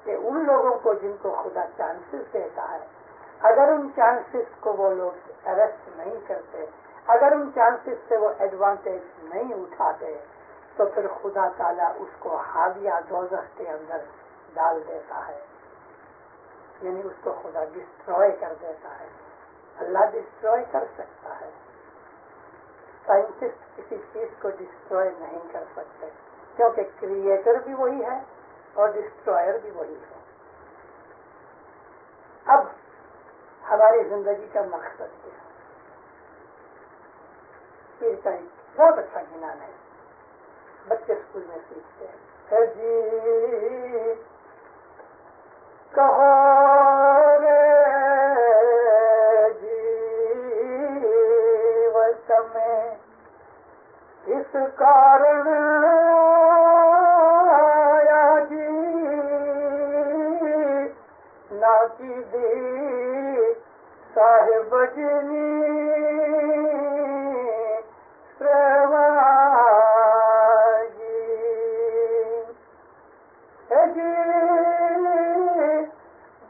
کہ ان لوگوں کو جن کو خدا چانسز دیتا ہے، اگر ان چانسز کو وہ لوگ اریسٹ نہیں کرتے، اگر ان چانسز سے وہ ایڈوانٹیج نہیں اٹھاتے، تو پھر خدا تعالیٰ اس کو حاویہ دوزخ کے اندر ڈال دیتا ہے. یعنی اس کو خدا ڈسٹروائے کر دیتا ہے. اللہ ڈسٹروائے کر سکتا ہے، سائنٹسٹ کسی چیز کو ڈسٹروائے نہیں کر سکتے، کیونکہ کریٹر بھی وہی ہے اور ڈسٹروائر بھی وہی ہے. اب ہماری زندگی کا مقصد کیا ہے؟ پیر کا ایک بہت اچھا گنان ہے، بچے اسکول میں سیکھتے ہیں. جی کہو رے جیوت میں اس کارن آیا جی نا کی دی صاحب جنی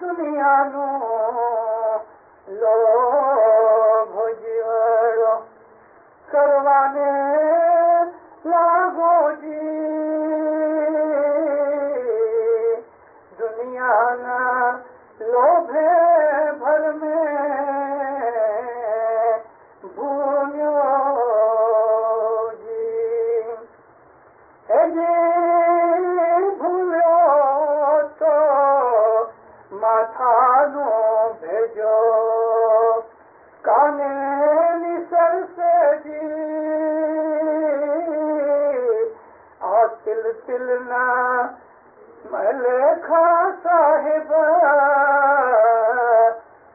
دنیا نو لوگ جیڑو کروانے لاگو جی، دنیا نا لوبھے بھر میں بھولو جی. بھولو تو ماتھانو بھیجو کانے نسر سے جی، اور تل تلنا ملکھا صاحب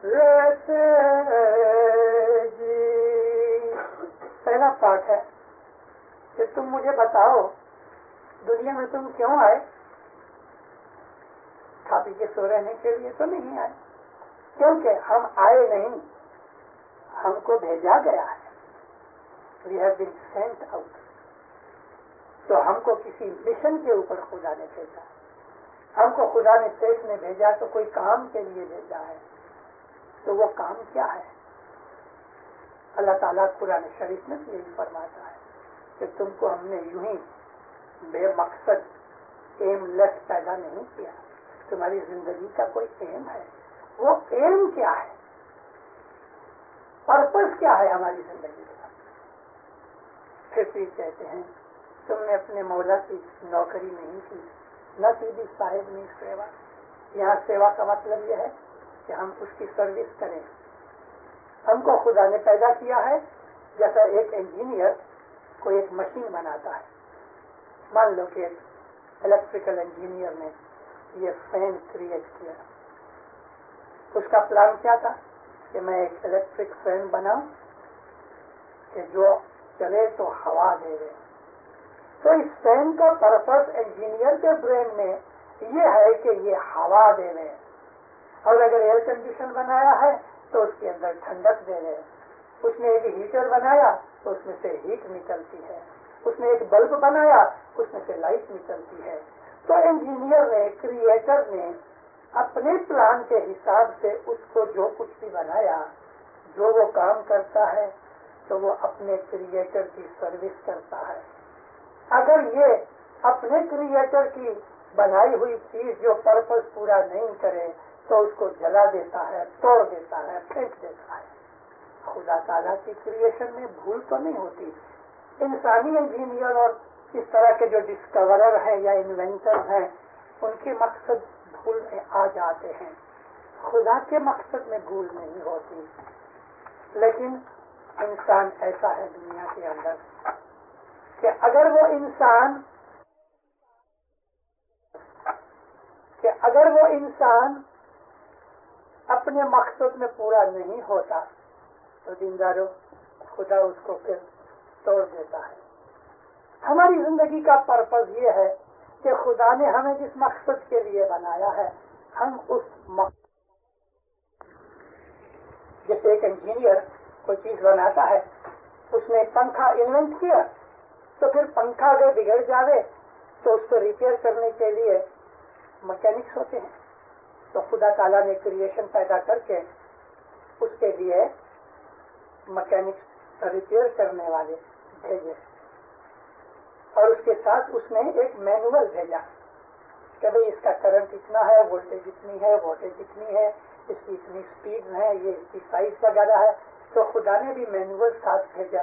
ریسے جی. پہلا پارٹ ہے کہ تم مجھے بتاؤ دنیا میں تم کیوں آئے؟ کھا پی کے سو رہنے کے لیے تو نہیں آئے، کیونکہ ہم آئے نہیں، ہم کو بھیجا گیا ہے. We have been sent out. تو ہم کو کسی مشن کے اوپر خدا نے بھیجا. ہم کو خدا نے اسٹیٹ میں بھیجا تو کوئی کام کے لیے بھیجا ہے. تو وہ کام کیا ہے؟ اللہ تعالیٰ قرآن شریف میں یہی فرماتا ہے کہ تم کو ہم نے یوں ہی بے مقصد ایم لیس پیدا نہیں کیا. تمہاری زندگی کا کوئی ایم ہے. وہ ایم کیا ہے؟ پرپز کیا ہے ہماری زندگی کا؟ پھر کہتے ہیں تم نے اپنے مولا کی نوکری نہیں کی، نہ سیدھی صاحب نہیں سیوا. یہاں سیوا کا مطلب یہ ہے کہ ہم اس کی سروس کریں. ہم کو خدا نے پیدا کیا ہے جیسا ایک انجینئر کوئی ایک مشین بناتا ہے. مان لو کہ الیکٹریکل انجینئر نے یہ فین کریٹ کیا. اس کا پلان کیا تھا کہ میں ایک الیکٹرک فین بناؤں کہ جو چلے تو ہوا دے دے. تو اس فین کا پرپز انجینئر کے برین میں یہ ہے کہ یہ ہوا دے دے، اور اگر ایئر کنڈیشن بنایا ہے تو اس کے اندر ٹھنڈک دے دے. اس نے ایک ہیٹر بنایا تو اس میں سے ہیٹ نکلتی ہے. اس نے ایک بلب بنایا اس میں سے لائٹ نکلتی ہے. تو انجینئر نے، کریٹر نے اپنے پلان کے حساب سے اس کو جو کچھ بھی بنایا، جو وہ کام کرتا ہے تو وہ اپنے کریٹر کی سروس کرتا ہے. اگر یہ اپنے کریٹر کی بنائی ہوئی چیز جو پرپز پورا نہیں کرے تو اس کو جلا دیتا ہے، توڑ دیتا ہے، پھینک دیتا ہے. خدا تعالیٰ کی کریشن میں بھول تو نہیں ہوتی. انسانی انجینئر اور اس طرح کے جو ڈسکورر ہیں یا انوینٹر ہیں ان کے مقصد بھول میں آ جاتے ہیں، خدا کے مقصد میں بھول نہیں ہوتی. لیکن انسان ایسا ہے دنیا کے اندر کہ اگر وہ انسان اپنے مقصد میں پورا نہیں ہوتا تو دیندارو خدا اس کو پھر توڑ دیتا ہے. ہماری زندگی کا پرپز یہ ہے کہ خدا نے ہمیں جس مقصد کے لیے بنایا ہے ہم اس مقصد، جیسے ایک انجینئر کوئی چیز بناتا ہے، اس نے پنکھا انوینٹ کیا تو پھر پنکھا اگر بگڑ جاوے تو اس کو ریپیئر کرنے کے لیے مکینکس ہوتے ہیں. تو خدا تعالیٰ نے کریشن پیدا کر کے اس کے لیے مکینکس ریپیئر کرنے والے بھیجے، اور اس کے ساتھ اس نے ایک مینول بھیجا کہ بھئی اس کا کرنٹ اتنا ہے، وولٹیج اتنی ہے، واٹیج اتنی ہے، اس کی اتنی سپیڈ ہے، یہ اس کی سائز وغیرہ ہے. تو خدا نے بھی مینول ساتھ بھیجا.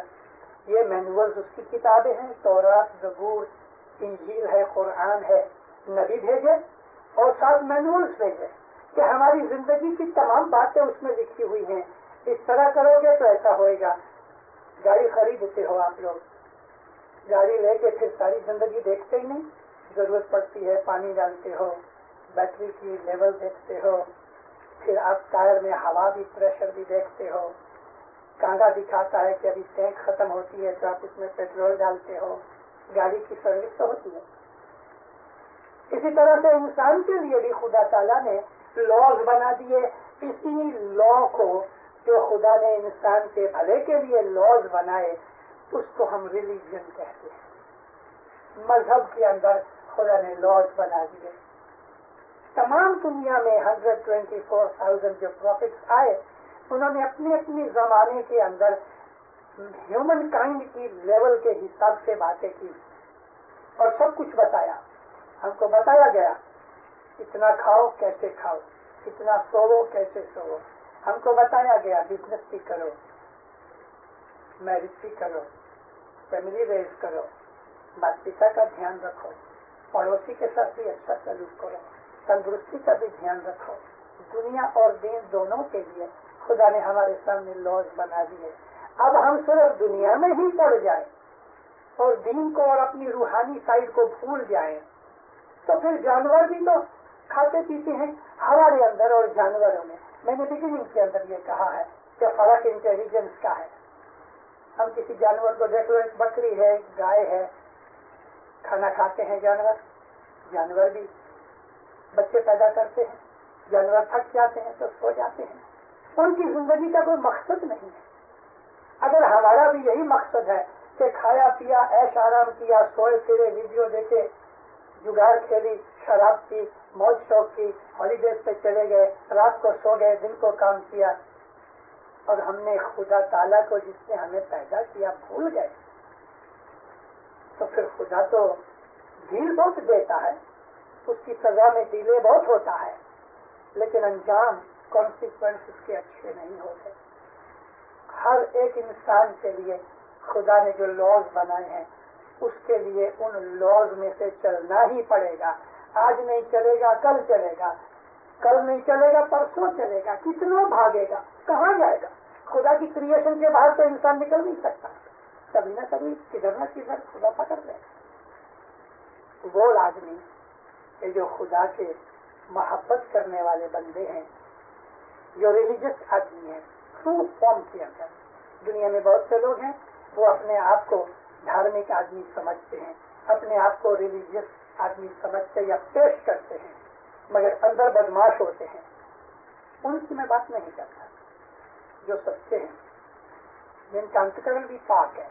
یہ مینولز اس کی کتابیں ہیں، تورات، زبور، انجیل ہے، قرآن ہے، نبی بھیجے اور ساتھ مینولز بھیجے کہ ہماری زندگی کی تمام باتیں اس میں لکھی ہوئی ہیں. اس طرح کرو گے تو ایسا ہوئے گا. گاڑی خریدتے ہو آپ لوگ، گاڑی لے کے پھر ساری زندگی دیکھتے ہی نہیں، ضرورت پڑتی ہے پانی ڈالتے ہو، بیٹری کی لیول دیکھتے ہو، پھر آپ ٹائر میں ہوا بھی، پریشر بھی دیکھتے ہو، کانگا دکھاتا ہے کہ ابھی ٹینک ختم ہوتی ہے تو آپ اس میں پیٹرول ڈالتے ہو. گاڑی کی سروس تو ہوتی ہے. اسی طرح سے انسان کے لیے بھی خدا تعالیٰ نے لاز بنا دیے. اسی لا کو جو خدا نے انسان کے بھلے کے لیے لاز بنائے اس کو ہم ریلیجن کہتے ہیں. مذہب کے اندر خدا نے لاز بنا دیے. تمام دنیا میں 124,000 جو پروفٹس آئے انہوں نے اپنی اپنی زمانے کے اندر ہیومن کائنڈ کی لیول کے حساب سے باتیں کی اور سب کچھ بتایا. ہم کو بتایا گیا اتنا کھاؤ کیسے کھاؤ، اتنا سوو کیسے سوو. ہم کو بتایا گیا بزنس بھی کرو، میرج بھی کرو، فیملی ریز کرو، ماتا پتا کا دھیان رکھو، پڑوسی کے ساتھ بھی اچھا سلوک کرو، تندرستی کا بھی دھیان رکھو. دنیا اور دین دونوں کے لیے خدا نے ہمارے سامنے لاز بنا دیے. اب ہم صرف دنیا میں ہی پڑ جائیں اور دین کو اور اپنی روحانی سائڈ کو بھول جائیں تو پھر جانور بھی تو کھاتے پیتے ہیں. ہمارے اندر اور جانوروں میں نے بگننگ کے اندر یہ کہا ہے کہ فرق انٹیلیجنس کا ہے. ہم کسی جانور کو دیکھ لو، ایک بکری ہے، گائے ہے، کھانا کھاتے ہیں جانور بھی بچے پیدا کرتے ہیں، جانور تھک جاتے ہیں تو سو جاتے ہیں. ان کی زندگی کا کوئی مقصد نہیں ہے. اگر ہمارا بھی یہی مقصد ہے کہ کھایا پیا، عیش آرام کیا، سوئے پھرے، ویڈیو دیکھے، جگار کھیلی، شراب پی، موج شوق کی، ہالیڈیز پہ چلے گئے، رات کو سو گئے، دن کو کام کیا، اور ہم نے خدا تعالیٰ کو جس نے ہمیں پیدا کیا بھول گئے، تو پھر خدا تو ڈھیل بہت دیتا ہے، اس کی سزا میں ڈیلے بہت ہوتا ہے، لیکن انجام کانسیکوینس اس کے اچھے نہیں ہوتے. ہر ایک انسان کے لیے خدا نے جو لاز بنائے ہیں اس کے لیے ان لاز میں سے چلنا ہی پڑے گا. آج نہیں چلے گا کل چلے گا، کل نہیں چلے گا پرسوں چلے گا. کتنا بھاگے گا، کہاں جائے گا؟ خدا کی کریشن کے باہر تو انسان نکل نہیں سکتا. کبھی نہ کبھی کدھر نہ کدھر خدا پکڑ لے گا. وہ آدمی کہ جو خدا کے محبت کرنے والے بندے ہیں، جو ریلیجس آدمی ہیں، ٹرو فارم کے اندر. دنیا میں بہت سے لوگ ہیں وہ اپنے آپ کو دھارمک آدمی سمجھتے ہیں، اپنے آپ کو ریلیجس آدمی سمجھتے یا پیش کرتے ہیں، مگر اندر بدماش ہوتے ہیں. ان کی میں بات نہیں کرتا. جو سچے ہیں، جن کا انتکرن بھی پاک ہے،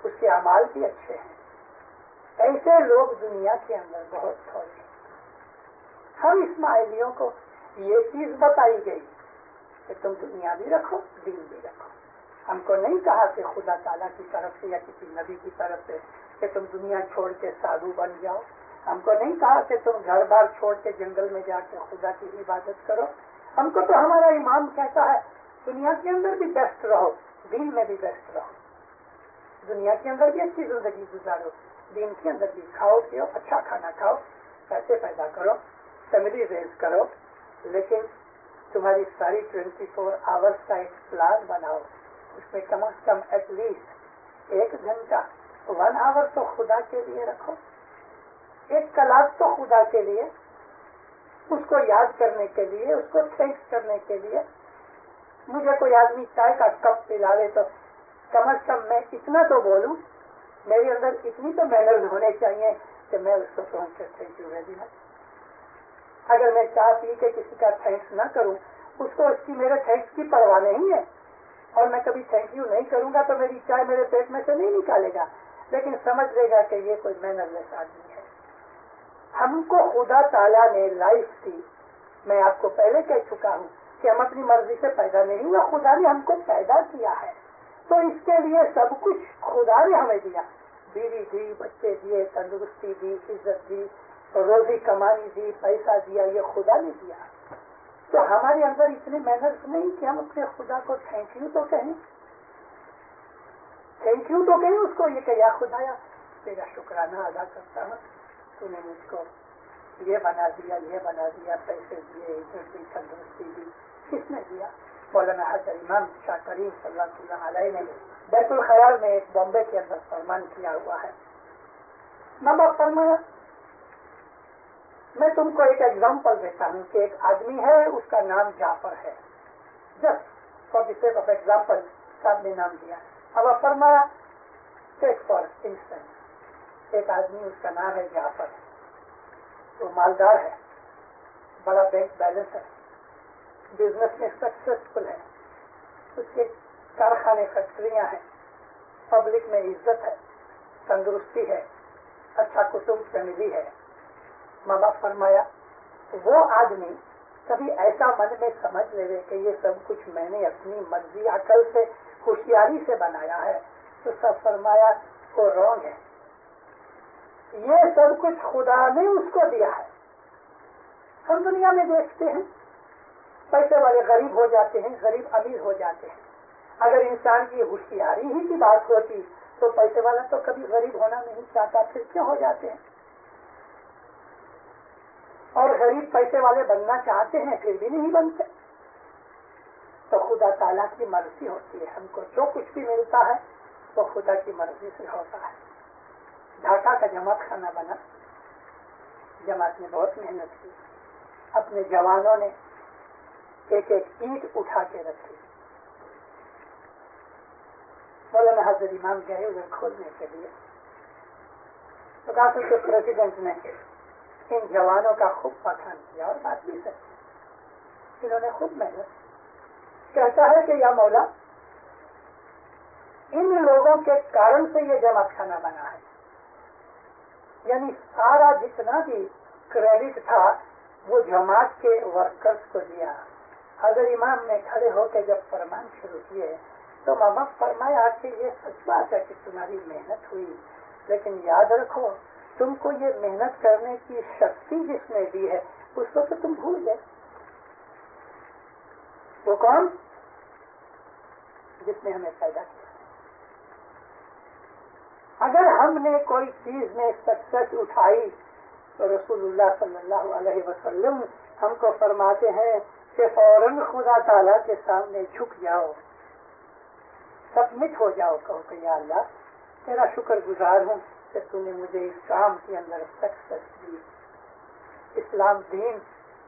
اس کے اعمال بھی اچھے ہیں، ایسے لوگ دنیا کے اندر بہت تھوڑے ہیں. ہم اسماعیلیوں کو یہ چیز بتائی گئی کہ تم دنیا بھی رکھو، دین بھی رکھو. ہم کو نہیں کہا کہ خدا تعالیٰ کی طرف سے یا کسی نبی کی طرف سے کہ تم دنیا چھوڑ کے سادھو بن جاؤ. ہم کو نہیں کہا کہ تم گھر بار چھوڑ کے جنگل میں جا کے خدا کی عبادت کرو. ہم کو تو ہمارا امام کہتا ہے دنیا کے اندر بھی بیسٹ رہو، دین میں بھی بیسٹ رہو. دنیا کے اندر بھی اچھی زندگی گزارو، دین کے اندر بھی کھاؤ پیو، اچھا کھانا کھاؤ، پیسے پیدا کرو، فیملی ریز کرو، لیکن تمہاری ساری 24 آورس کا ایک پلان بناؤ. اس میں کم از کم ایٹ لیسٹ 1 گھنٹہ 1 آور تو خدا کے لیے رکھو، 1 کلاک تو خدا کے لیے، اس کو یاد کرنے کے لیے، اس کو تھینکس کرنے کے لیے. مجھے کوئی آدمی چائے کا کپ پلاوے تو کم از کم میں اتنا تو بولوں، میرے اندر اتنی تو مینرز ہونے چاہیے کہ میں اس کو کہوں کہ تھینک یو ویری مچ۔ اگر میں چائے پی کے کسی کا تھینکس نہ کروں، اس کو اس کی میرے تھینکس کی پرواہ نہیں ہے، اور میں کبھی تھینک یو نہیں کروں گا تو میری چائے میرے پیٹ میں سے نہیں نکالے گا، لیکن سمجھ لے گا کہ یہ کوئی مینرلیس آدمی ہے۔ ہم کو خدا تعالیٰ نے لائف دی، میں آپ کو پہلے کہہ چکا ہوں کہ ہم اپنی مرضی سے پیدا نہیں ہوئے، خدا نے ہم کو پیدا کیا ہے، تو اس کے لیے سب کچھ خدا نے ہمیں دیا، بیوی دی، بچے دیے، تندرستی دی، عزت دی، روزی کمانی دی، پیسہ دیا، یہ خدا نے دیا۔ تو ہمارے اندر اتنے مینرز نہیں کہ ہم اپنے خدا کو تھینک یو تو کہیں، تھینک یو تو کہیں اس کو، یہ کہ یا خدایا تیرا شکرانہ ادا کرتا ہوں، تو نے مجھ کو یہ بنا دیا، یہ بنا دیا، پیسے دیے، عزت دی، تندرستی دی، کس نے دیا؟ مولانا حضرت امام شاہ کریم صلی اللہ علیہ نے بیت الخیال میں ایک بامبے کے اندر فرمان کیا ہوا ہے۔ نمبر فرمایا، میں تم کو ایک ایگزامپل دیتا ہوں کہ ایک آدمی ہے، اس کا نام جعفر ہے، just for the sake of example صاحب نے نام دیا۔ اب فرمایا ٹیک فار انسٹنس، ایک آدمی اس کا نام ہے جعفر، وہ مالدار ہے، بڑا بینک بیلنس ہے، بزنس میں سکسیسفل ہے، اس کے کارخانے فیکٹریاں ہیں، پبلک میں عزت ہے، تندرستی ہے، اچھا کٹمب فیملی ہے۔ ماں باپ فرمایا وہ آدمی کبھی ایسا من میں سمجھ لے کہ یہ سب کچھ میں نے اپنی مرضی عقل سے ہوشیاری سے بنایا ہے، تو سب فرمایا وہ رونگ ہے، یہ سب کچھ خدا نے اس کو دیا ہے۔ ہم دنیا میں دیکھتے ہیں پیسے والے غریب ہو جاتے ہیں، غریب امیر ہو جاتے ہیں۔ اگر انسان کی ہوشیاری ہی کی بات ہوتی تو پیسے والا تو کبھی غریب ہونا نہیں چاہتا، پھر کیوں ہو جاتے ہیں؟ اور غریب پیسے والے بننا چاہتے ہیں پھر بھی نہیں بنتے۔ تو خدا تعالیٰ کی مرضی ہوتی ہے، ہم کو جو کچھ بھی ملتا ہے وہ خدا کی مرضی سے ہوتا ہے۔ ڈھاکہ کا جماعت خانہ بنا، جماعت نے بہت محنت کی، اپنے جوانوں نے ایک ایک اینٹ اٹھا کے رکھی۔ مولانا حضرت امام گئے ادھر کھولنے کے لیے، تو کہا کہ پریزیڈنٹ نے ان جوانوں کا خوب پٹھان کیا، اور بات بھی سچ، انہوں نے خوب محنت۔ کہتا ہے کہ یا مولا، ان لوگوں کے کارن سے یہ جماعت خانہ بنا ہے، یعنی سارا جتنا بھی کریڈٹ تھا وہ جماعت کے ورکرز کو دیا۔ حضرت امام نے کھڑے ہو کے جب فرمان شروع کیے تو ماں باپ فرمایا کہ یہ سچ بات ہے کہ تمہاری محنت ہوئی، لیکن یاد رکھو تم کو یہ محنت کرنے کی شکتی جس نے دی ہے اس کو تو تم بھول گئے۔ وہ کون؟ جس نے ہمیں پیدا کیا۔ اگر ہم نے کوئی چیز میں سکسیس اٹھائی تو رسول اللہ صلی اللہ علیہ وسلم ہم کو فرماتے ہیں کہ فوراً خدا تعالیٰ کے سامنے جھک جاؤ، سبمٹ ہو جاؤ، کہو کہ یا اللہ تیرا شکر گزار ہوں کہ تو نے مجھے اس کام کے اندر سکسیس دی۔ اسلام دین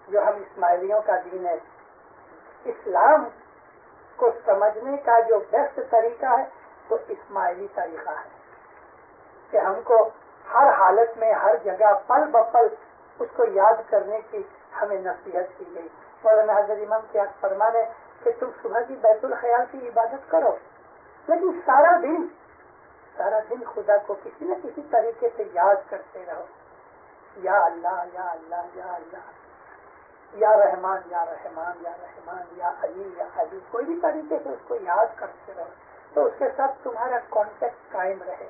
جو ہم اسماعیلیوں کا دین ہے، اسلام کو سمجھنے کا جو بیسٹ طریقہ ہے وہ اسماعیلی طریقہ ہے کہ ہم کو ہر حالت میں ہر جگہ پل بپل اس کو یاد کرنے کی ہمیں نصیحت کی گئی۔ مولانا حضرت امام کیا فرمان ہے کہ تم صبح کی بیت الخیال کی عبادت کرو، لیکن سارا دن خدا کو کسی نہ کسی طریقے سے یاد کرتے رہو، یا اللہ یا اللہ یا اللہ، یا رحمان یا رحمان یا رحمان، یا علی یا علی، کوئی بھی طریقے سے اس کو یاد کرتے رہو تو اس کے ساتھ تمہارا کانٹیکٹ قائم رہے۔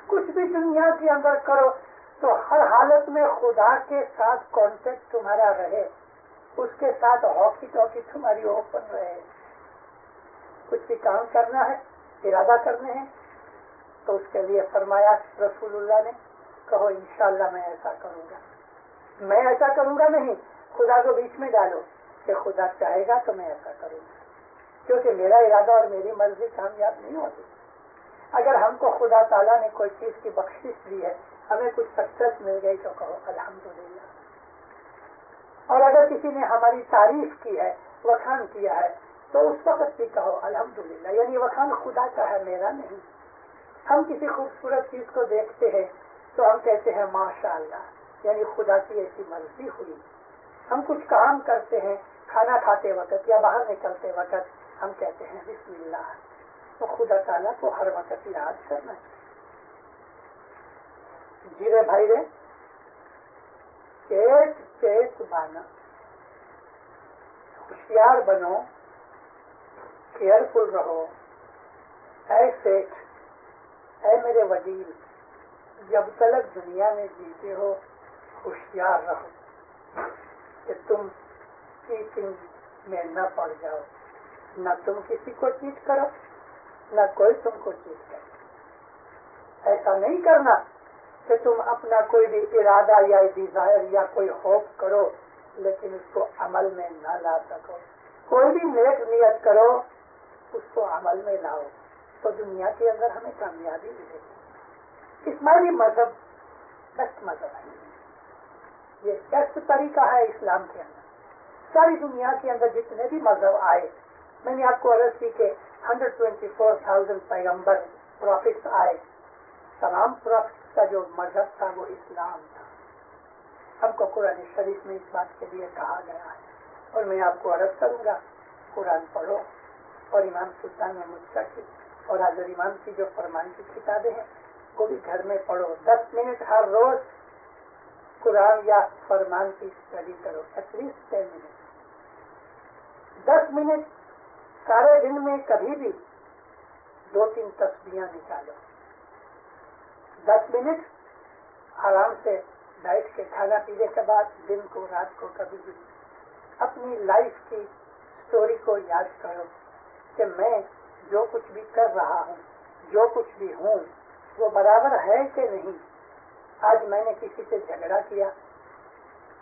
کچھ بھی دنیا کے اندر کرو تو ہر حالت میں خدا کے ساتھ کانٹیکٹ تمہارا رہے، اس کے ساتھ ہاکی ٹاکی تمہاری اوپن رہے۔ کچھ بھی کام کرنا ہے، ارادہ کرنے ہیں تو اس کے لیے فرمایا رسول اللہ نے، کہو انشاءاللہ میں ایسا کروں گا، میں ایسا کروں گا نہیں، خدا کو بیچ میں ڈالو کہ خدا چاہے گا تو میں ایسا کروں گا، کیونکہ میرا ارادہ اور میری مرضی کامیاب نہیں ہوتی۔ اگر ہم کو خدا تعالیٰ نے کوئی چیز کی بخشش دی ہے، ہمیں کچھ سکسیس مل گئی تو کہو الحمدللہ، اور اگر کسی نے ہماری تعریف کی ہے، وکھان کیا ہے تو اس وقت بھی کہو الحمدللہ، یعنی وخان خدا کا ہے، میرا نہیں۔ ہم کسی خوبصورت چیز کو دیکھتے ہیں تو ہم کہتے ہیں ماشاء اللہ، یعنی خدا کی ایسی مرضی ہوئی۔ ہم کچھ کام کرتے ہیں، کھانا کھاتے وقت یا باہر نکلتے وقت ہم کہتے ہیں بسم اللہ، تو خدا تعالیٰ کو ہر وقت یاد کرنا چاہیے۔ جیرے بھائی رے چیت بانا، ہوشیار بنو، کیئرفل رہو۔ اے سیٹھ، اے میرے وزیر، جب تلک دنیا میں جیتے ہو ہوشیار رہو کہ تم چیٹنگ میں نہ پڑ جاؤ، نہ تم کسی کو چیٹ کرو نہ کوئی تم کو چیٹ کرے۔ ایسا نہیں کرنا کہ تم اپنا کوئی بھی ارادہ یا ڈیزائر یا کوئی ہوپ کرو لیکن اس کو عمل میں نہ لا سکو۔ کوئی بھی نیک نیت کرو، اس کو عمل میں لاؤ تو دنیا کے اندر ہمیں کامیابی ملے گی۔ اسماعیلی مذہب بیسٹ مذہب ہے، یہ بیسٹ طریقہ ہے اسلام کے اندر۔ ساری دنیا کے اندر جتنے بھی مذہب آئے، میں نے آپ کو عرض کی کہ 124,000 پیغمبر پروفٹس آئے، تمام پروفٹس کا جو مذہب تھا وہ اسلام تھا۔ ہم کو قرآن شریف میں اس بات کے لیے کہا گیا ہے، اور میں آپ کو عرض کروں گا قرآن پڑھو، اور امام سلطان محمود شاہ اور حضرت امام کی جو فرمان کی کتابیں ہیں وہ بھی گھر میں پڑھو۔ 10 منٹ ہر روز قرآن یا فرمان کی اسٹڈی کرو، ایٹ لیسٹ 10 منٹ۔ 10 منٹ سارے دن میں کبھی بھی 2-3 تسبیحاں نکالو۔ 10 منٹ آرام سے بیٹھ کے کھانا پینے کے بعد دن کو رات کو کبھی بھی اپنی لائف کی سٹوری کو یاد کرو کہ میں جو کچھ بھی کر رہا ہوں، جو کچھ بھی ہوں، وہ برابر ہے کہ نہیں۔ آج میں نے کسی سے جھگڑا کیا،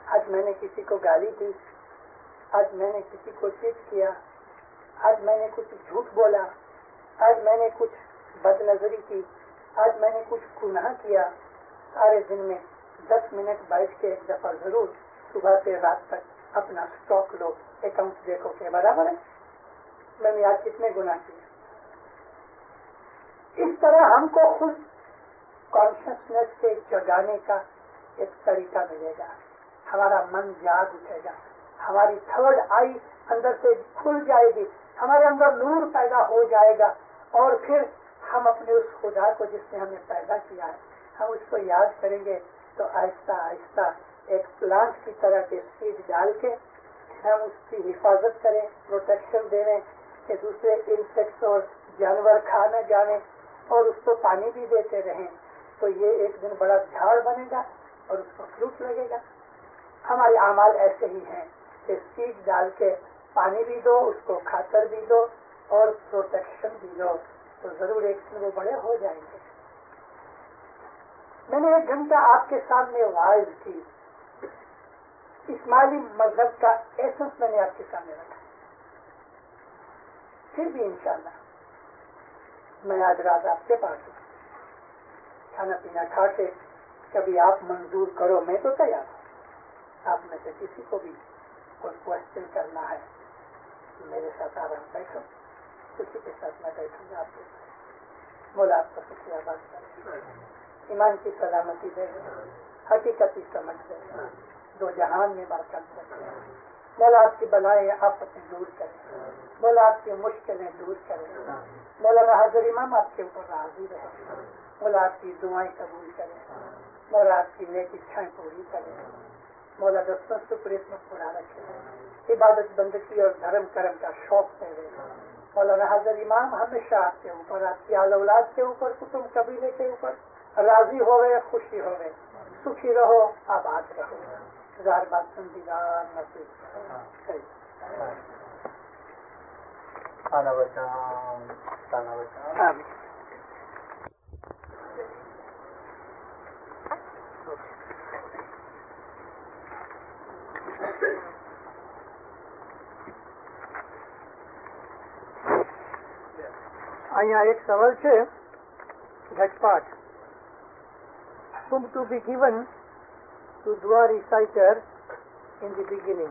آج میں نے کسی کو گالی دی، آج میں نے کسی کو چیٹ کیا، آج میں نے کچھ جھوٹ بولا، آج میں نے کچھ بد نظری کی، آج میں نے کچھ گناہ کیا۔ سارے دن میں 10 منٹ بیٹھ کے ایک دفعہ ضرور صبح سے رات تک اپنا اسٹاک لو، اکاؤنٹ دیکھو کہ برابر ہے میں نے آج کتنے گناہ کیے۔ اس طرح ہم کو خود کانشیسنیس سے جگانے کا ایک طریقہ ملے گا، ہمارا من جاگ اٹھے گا، ہماری تھرڈ آئی اندر سے کھل جائے گی، ہمارے اندر نور پیدا ہو جائے گا، اور پھر ہم اپنے اس خدا کو جس نے ہمیں پیدا کیا ہے ہم اس کو یاد کریں گے، تو آہستہ آہستہ ایک پلانٹ کی طرح کے سیڈ ڈال کے ہم اس کی حفاظت کریں، پروٹیکشن دے رہے کہ دوسرے انسیکٹس اور جانور کھا نہ جانے، اور اس کو پانی بھی دیتے رہیں، تو یہ ایک دن بڑا جھاڑ بنے گا اور اس کو فروٹ لگے گا۔ ہمارے اعمال ایسے ہی ہیں کہ سیڈ ڈال کے پانی بھی دو، اس کو کھاتر بھی دو اور پروٹیکشن بھی دو، تو ضرور ایک دن وہ بڑے ہو جائیں گے۔ میں نے 1 گھنٹہ آپ کے سامنے وعظ کی، اسماعیلی مذہب کا ایسنس میں نے آپ کے سامنے رکھا، پھر بھی انشاءاللہ میں آج رات آپ کے پاس ہوں، کھانا پینا کھا کے کبھی آپ منظور کرو، میں تو تیار ہوں۔ آپ میں سے کسی کو بھی کوئی کوشچن کرنا ہے میرے ساتھ آرام بیٹھو، خوشی کے ساتھ میں بیٹھوں گا آپ کے ساتھ۔ مولا آپ کو شکریہ بات کرے، ایمان کی سلامتی دے، حقیقتی سمجھ دے، 2 جہان میں برکت دے۔ مولا آپ کی بلائیں آفتیں دور کرے، مولا آپ کی مشکلیں دور کرے، مولانا حضرت امام آپ کے اوپر راضی رہے، مولا آپ کی دعائیں قبول کرے، مولا آپ کی نیک اچھائیں پوری کرے، مولا دستوں شکر اس میں پورا رکھے، عبادت بندگی اور دھرم کرم کا شوق دے دے۔ مولانا حضرت امام ہمیشہ آپ کے اوپر، آپ کی آل اولاد کے اوپر، کتب قبیلے کے اوپر راضی ہوئے، خوشی ہوئے، سکھی رہو، آباد رہو۔ ظاہر بات سندیدار نصیب અહીંયા એક સવાલ છે ઘટપાટ. Whom to be given to dua reciter in the beginning.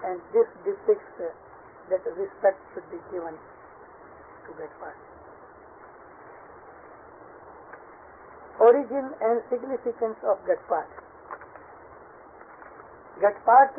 and this depicts that respect should be given to Gajpat. Origin and significance of Gajpat. Gajpat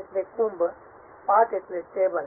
એટલે કુંભ પાટ એટલે ટેબલ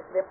એટલે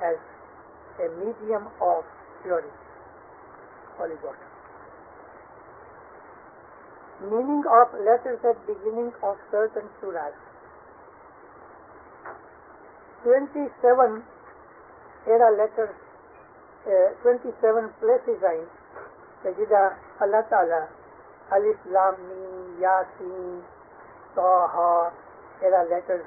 as a medium of purity, holy water. Meaning of letters at beginning of certain surahs. 27 era letters, 27 places are in Jida Allah Ta'ala, Alif Lam Mim, Yasin, Taha, era letters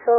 6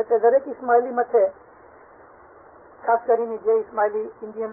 એટલે દરેક ઇસ્માઇલી મથે ખાસ કરીને જે Ismaili Indian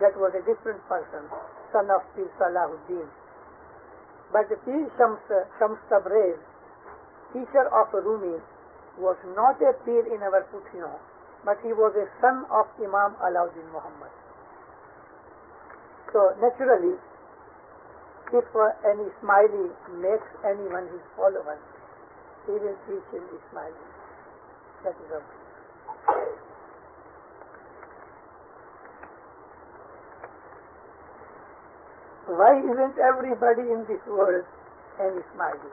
that was a different person, son of Pir Salahuddin. But Pir Shams Tabriz teacher of Rumi was not a peer in our Puthino, but he was a son of Imam Alauddin Muhammad. So naturally, if an Ismaili makes anyone his follower, he will teach him Ismaili. That is all. Why isn't everybody in this world an Ismaili?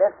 Best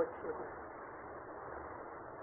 ઓછી હોય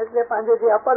એટલે પાંજે જે અપર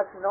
8-9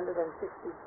160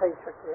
થઈ શકે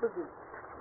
સુધી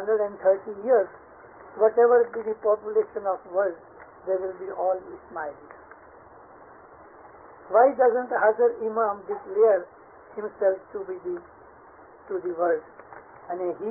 130 years whatever be the population of world they will be all Ismailis. Why doesn't Hazrat Imam declare himself to the world? અને he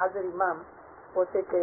Hazrat Imam પોતે કે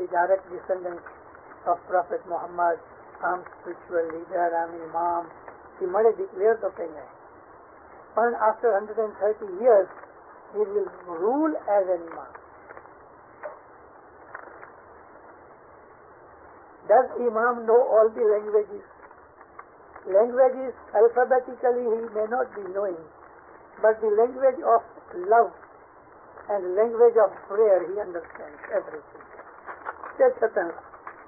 the direct descendants of Prophet Muhammad, I'm spiritual leader, I'm Imam. He મળે declare તો કઈ નહીં પણ after 130 years he will rule as an Imam. Does Imam know all the languages? Languages alphabetically he may not be knowing, but the language of love and language of prayer he understands everything. તે છતાં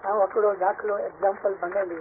આ વકડો દાખલો એક્ઝામ્પલ બનેલી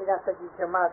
એના સજી જમાત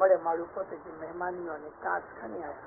મળે માણું પોતે જે મહેમાનીઓને કાચ ખણી આવ્યા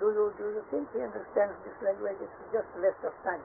do you think he understands this language? It's just waste of time.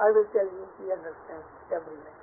I will tell you he understands every language.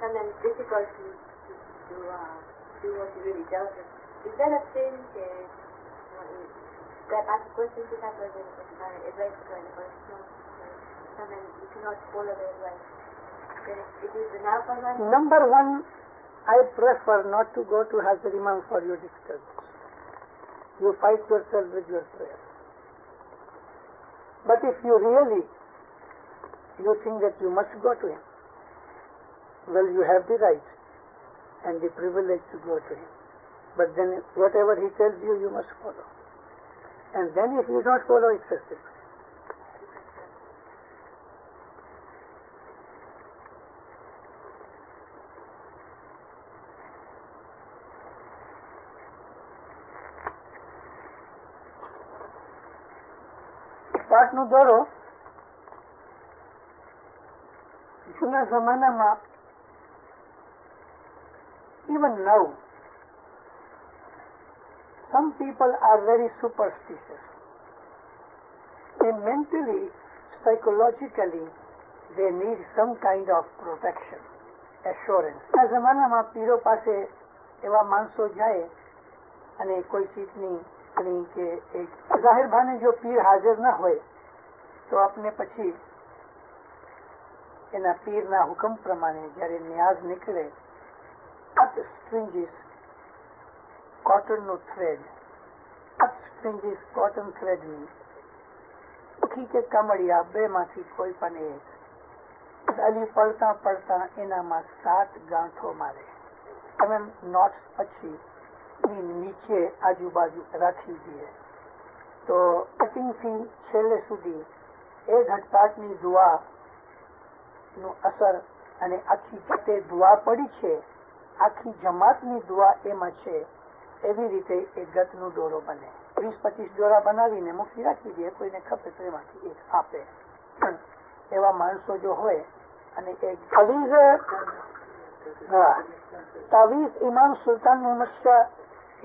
sometimes difficult to do what he really does. Is that a sin? That ask questions to have a advice to the person? person and you cannot follow their advice, then it is enough for one? Number one, I prefer not to go to Hazir Imam for your disturbance. You fight yourself with your prayer. But if you think that you must go to him, well, you have the right and the privilege to go to him. But then whatever he tells you, you must follow. And then if you don't follow, it's a sin. પાઠનો દોરો જૂના જમાનામાં, even now, some people are very superstitious. And mentally, psychologically, they need some kind of protection, assurance. આ જમાનામાં પીરો પાસે એવા માણસો જાય અને કોઈ ચીજની કે એક જાહેર ભાને જો પીર હાજર ના હોય તો આપને પછી એના પીરના હુકમ પ્રમાણે જ્યારે ન્યાઝ નીકળે, અત સ્ટ્રિંજીસ કોટનનું થ્રેડ, અત સ્ટ્રિંજીસ કોટન થ્રેડની મુખી કે કમળિયા બેમાંથી કોઈ પણ એક ગાલી પડતા પડતા એનામાં 7 ગાંઠો મારે. તમે નોટ્સ પછી નીચે આજુબાજુ રાખી દઈએ તો કટિંગથી છેલ્લે સુધી એ ઘટપાટની દુઆનું અસર અને આખી જે દુઆ પડી છે, આખી જમાતની દુઆ એમાં છે, એવી રીતે એ ગતનો દોરો બને. 20-25 દોરા બનાવીને મૂકી રાખી દે, કોઈને ખપે તો એમાંથી એક આપે. પણ એવા માણસો જો હોય અને એક તાવીઝ ઇમામ સુલતાન મોહમ્મદ શાહ,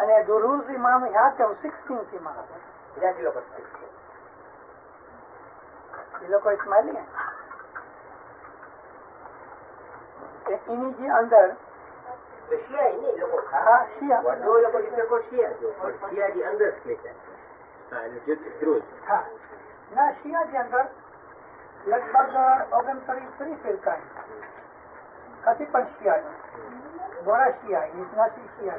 અને દુરૂઝ ઇમામ હાકમ 16th ઇમામ. એ લોકો ઇસ્માઇલી હે. એની જે અંદર હા શિયા હા ના શિયા જે અંદર લગભગ 39 ફિરકા કથી પણ શિયા બોરા શિયા ઇસ્નાસી શિયા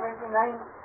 29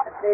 એટલે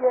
જે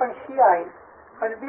પણ શિયા પણ બે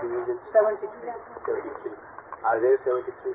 divisions. 73. Are there 73?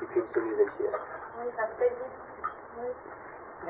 Between Sunnis and Shia.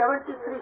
73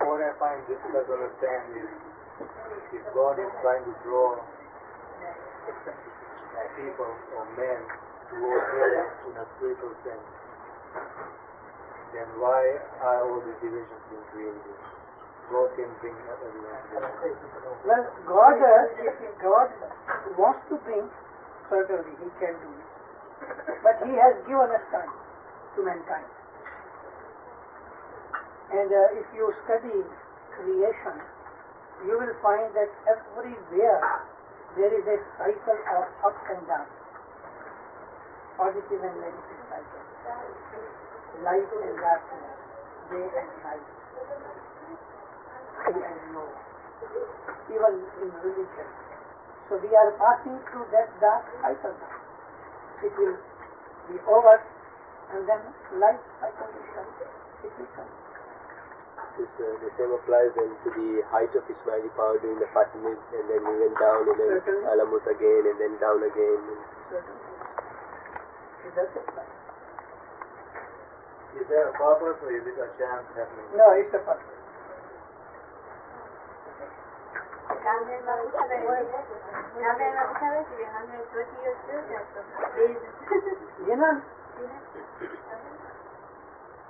What I find difficult to understand is if God is trying to draw people or men towards Him in a spiritual sense, then why are all these divisions being created? God can bring everyone together. Well, if God wants to bring, certainly He can do it. But He has given us time to mankind. And if you study creation, you will find that everywhere there is a cycle of ups and downs, positive and negative cycle, light and darkness, day and night, high and low, even in religion. So we are passing through that dark cycle now. It will be over, and then life cycle will come. It will come. The same applies then to the height of Ismaili power during the Fatimids, and then we went down, and then Certainly. Alamut again, and then down again. Certainly. It does apply. Is there a purpose or is it a chance happening? No, it's a purpose. રામદેવમાં પૂછાવે કે 120 years થયો છે તો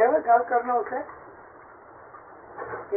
હવે ગાલ કરનો છે કે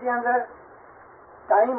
જે અંદર time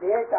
date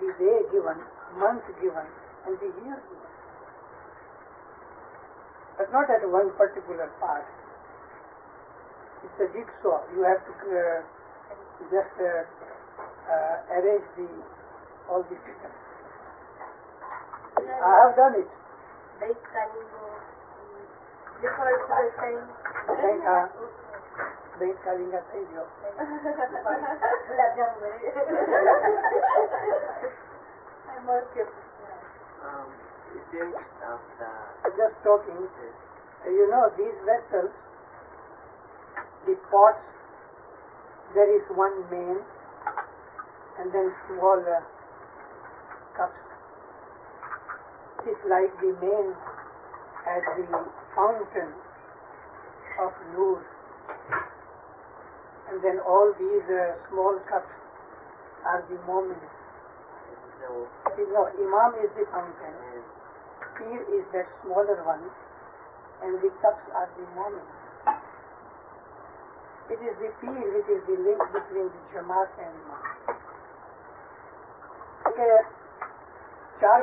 the day given, month given, and the year given, but not at one particular part. It's a jigsaw. You have to just arrange all the figures. I have done it. Bank Kalinga થઈ ગયો. Just talking, you know, these vessels, the pots, there is one main and then small cups. It is like the main as the fountain of Noor, and then all these small cups are the moments. No, Imam is the fountain, Peer is that smaller one, and the cups are the moments. It is the Peer which is the link between the Jamaat and Imam. Okay, 4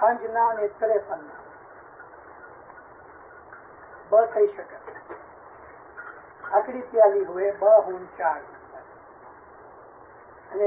5 ના અને 53 ના 2 થઈ શકે. આકડી પ્યાલી હોય 2 હું 4 અને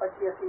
પછી ਅਸੀਂ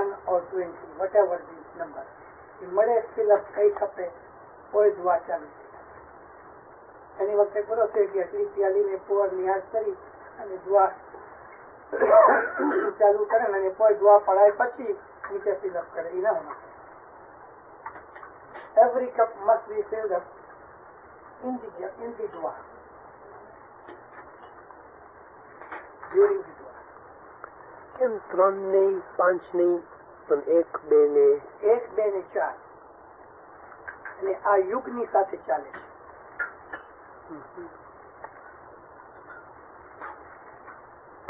1 or 20, whatever the number, મળે ફિલઅપ કઈ ખપે કોઈ દુઆ ચાલુ થઈ. એની વખતે પૂરો થઈ ગયો એટલી પ્યાલી ને પોર નિહાળ કરી અને દુઆ ચાલુ કરે અને કોઈ દુઆ પડાય પછી નીચે ફિલઅપ કરે. એ ના હોના. Every cup must be filled up in the dua, during the dua. કેમ 3 નહીં 5 નહીં પણ 1 2 ને 1 2 ને 4 અને આ યુગની સાથે ચાલે છે.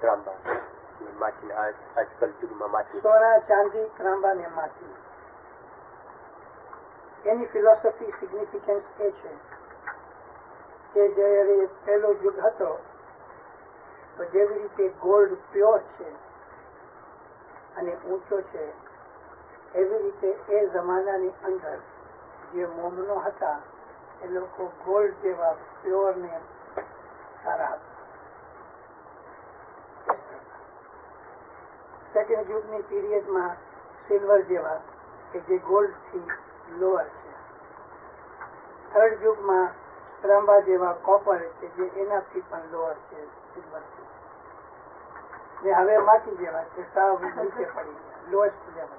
ત્રાંબા માટી આજકાલ યુગમાં માટી સોના ચાંદી ત્રાંબા ને માટી. એની ફિલોસોફી સિગ્નિફિકન્સ એ છે કે જ્યારે પહેલો યુગ હતો તો જેવી રીતે ગોલ્ડ પ્યોર છે અને ઊંચો છે, એવી રીતે એ જમાનાની અંદર જે મોમનો હતા એ લોકો ગોલ્ડ જેવા પ્યોર ને સારા હતા. સેકન્ડ યુગની પીરિયડમાં સિલ્વર જેવા કે જે ગોલ્ડ થી લોઅર છે. થર્ડ યુગમાં ત્રાંબા જેવા કોપર કે જે એનાથી પણ લોઅર છે સિલ્વરથી. ને હવે માટી જેવા છે સાવ નીચે પડી ગયા, લોએસ્ટ લેવલ.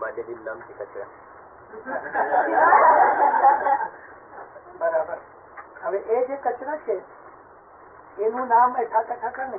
માટેની નામ છે કચરા. બરાબર. હવે એ જે કચરા છે એનું નામ એ ઠાકા ઠાકા ને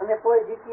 અને કોઈ જીકી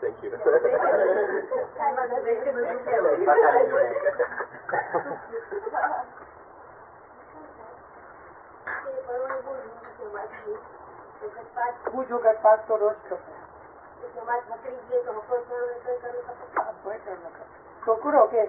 Thank you. પૂછો ગટપાટ તો રોજ ખપે છોકરો કે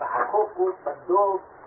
આખો કોટ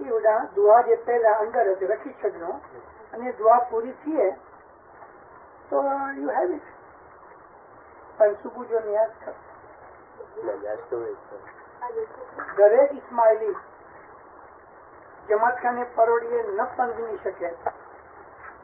એ ઉડા દુઆ જે પહેલા અંદર હતી રખી છડનો અને દુઆ પૂરી થઈએ તો યુ હેવ ઇટ પણ સુબુ જો ન્યાજ કર દરેક ઇસ્માઇલી જમાતખાને પરોડીએ ન પંજની શકે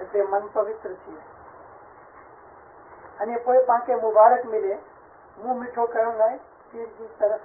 એટલે મન પવિત્ર છે અને કોઈ પાંકે મુબારક મિલે મુંહ મીઠો કરું લાય પીર જી તરફ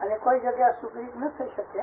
અને કોઈ જગ્યા સુપ્રીત ન થઈ શકે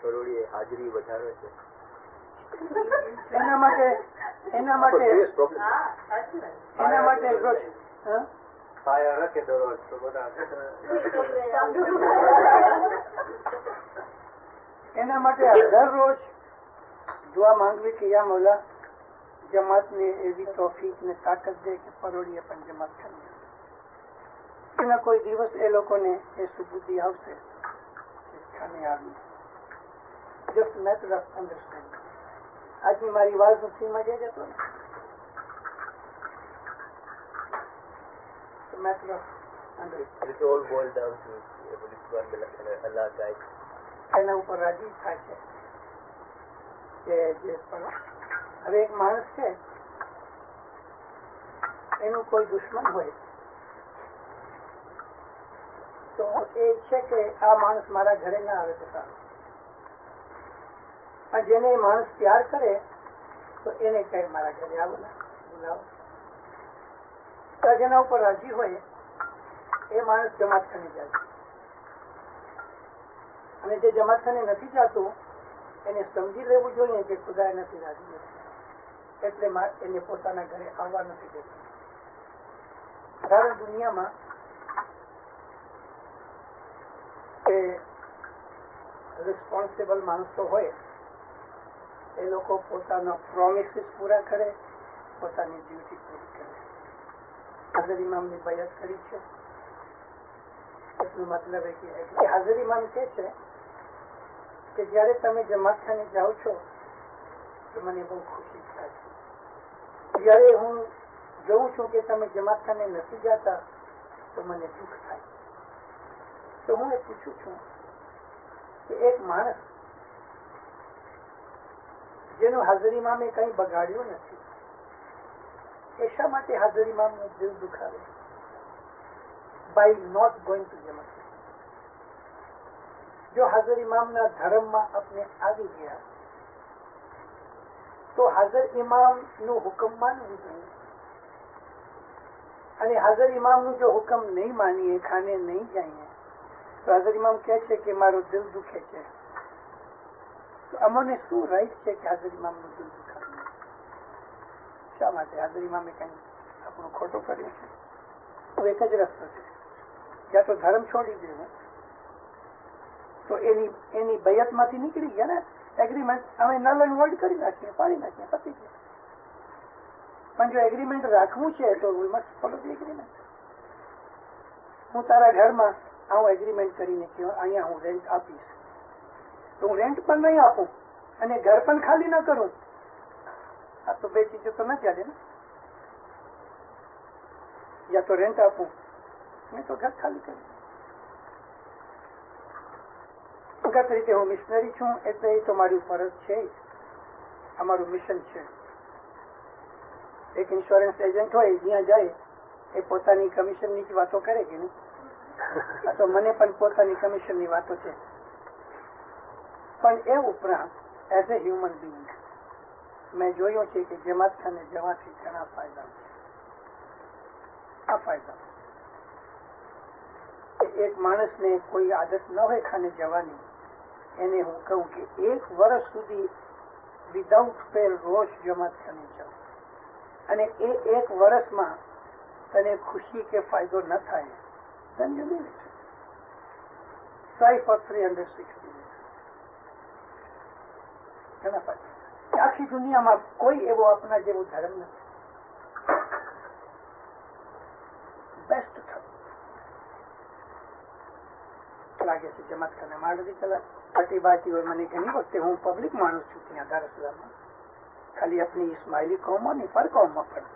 કરોડીએ હાજરી વધારે છે એના માટે રોજ સાયા રખે દરરોજ તો બધા એના માટે દરરોજ દુઆ માંગવી કે યા મૌલા જમાત ને એવી તોફીક ને તાકાત દે કે પરોડીએ પણ જમાત કરી એના કોઈ દિવસ એ લોકોને એ સુબુદ્ધિ આવશે ખાને આવી જસ્ટ મેટર ઓફ અન્ડરસ્ટેન્ડિંગ આજની મારી વાત નથી મજા જતો ને matter of It all boils down to Allah guide. એના ઉપર રાજી થાય છે કે જે હવે એક માણસ છે એનું કોઈ દુશ્મન હોય તો એ છે કે આ માણસ મારા ઘરે ના આવે તો સારું પણ જેને એ માણસ પ્યાર કરે તો એને કહે મારા ઘરે આવો ને બોલાવો તો જેના ઉપર રાજી હોય એ માણસ જમાતખાને જાય અને જે જમાતખાને નથી જાતું એને સમજી લેવું જોઈએ કે ખુદાએ નથી રાજી નથી એટલે એને પોતાના ઘરે આવવા નથી દેતું સારા દુનિયામાં એ રિસ્પોન્સિબલ માણસો હોય એ લોકો પોતાના પ્રોમિસીસ પૂરા કરે પોતાની ડ્યુટી પૂરી કરે હાજર ઇમામની બયાત કરી છે એટલું મતલબ એ કે હાજર ઇમામ કહે છે કે જયારે તમે જમાતખાને જાઓ છો તો મને બહુ ખુશી થાય છે જયારે હું જોઉં છું કે તમે જમાતખાને નથી જતા તો મને દુઃખ થાય તો હું એ પૂછું છું કે એક માણસ જેનું હાજર ઇમામે કંઈ બગાડ્યું નથી એ શા માટે હાજર ઇમામનું દિલ દુખાવે બાય નોટ ગોઈંગ ટુ જમાત જો હાજર ઇમામના ધર્મમાં આપણે આવી ગયા તો હાજર ઇમામનું હુકમ માનવું જોઈએ અને હાજર ઇમામનું જો હુકમ નહીં માનીએ ખાને નહીં જઈએ તો હાજર ઇમામ કહે છે કે મારું દિલ દુખે છે તો અમને શું રાઈટ છે કે હાજર ઇમામનું દિલ દુખાવે શા માટે હાજર ઇમામે કંઈ આપણું ખોટું કર્યું છે તો એક જ રસ્તો છે યા તો ધર્મ છોડી દેવું તો એની બયતમાંથી નીકળી ગયા ને એગ્રીમેન્ટ અમે નલ એન્ડ વોઇડ કરી નાખીએ પાડી નાખીએ પતી ગયા પણ જો એગ્રીમેન્ટ રાખવું છે તો we must follow the agreement હું તારા ઘરમાં આવું એગ્રીમેન્ટ કરીને કે અહીંયા હું રેન્ટ આપીશ, તો હું રેન્ટ પણ નહીં આપું અને ઘર પણ ખાલી ન કરું. આ તો બે ચીજો તો ન ચાલે ને. યા તો રેન્ટ આપું નહીં તો ઘર ખાલી કરું. ટૂંકા તરીકે હું મિશનરી છું એટલે એ તો મારી ફરજ છે જ, અમારું મિશન છે. એક ઇન્સ્યોરન્સ એજન્ટ હોય જ્યાં જાય એ પોતાની કમિશનની જ વાતો કરે કે નહીં? આ તો મને પણ પોતાની કમિશનની વાતો છે. પણ એ ઉપરાંત એઝ એ હ્યુમન બિંગ મેં જોયું છે કે જમાતખાને જવાથી ઘણા ફાયદા છે. આ ફાયદા એક માણસને કોઈ આદત ન હોય ખાને જવાની, એને હું કહું કે 1 વર્ષ સુધી વિધાઉટ ફેલ રોજ જમાતખાને જાઓ અને એ 1 વર્ષમાં તને ખુશી કે ફાયદો ન થાય, then you leave it. Try for 360 days. ઘણા ફાયદા. આખી દુનિયામાં કોઈ એવો આપણા જેવું ધર્મ નથી. બેસ્ટ લાગે છે જમાતખાને મારી કલાક પાર્ટી બાટી હોય. મને ઘણી વખતે હું પબ્લિક માણસ છું ત્યાં દારસલામમાં, ખાલી આપણી ઇસ્માઇલી કૌમમાં નહીં પર કૌમમાં પણ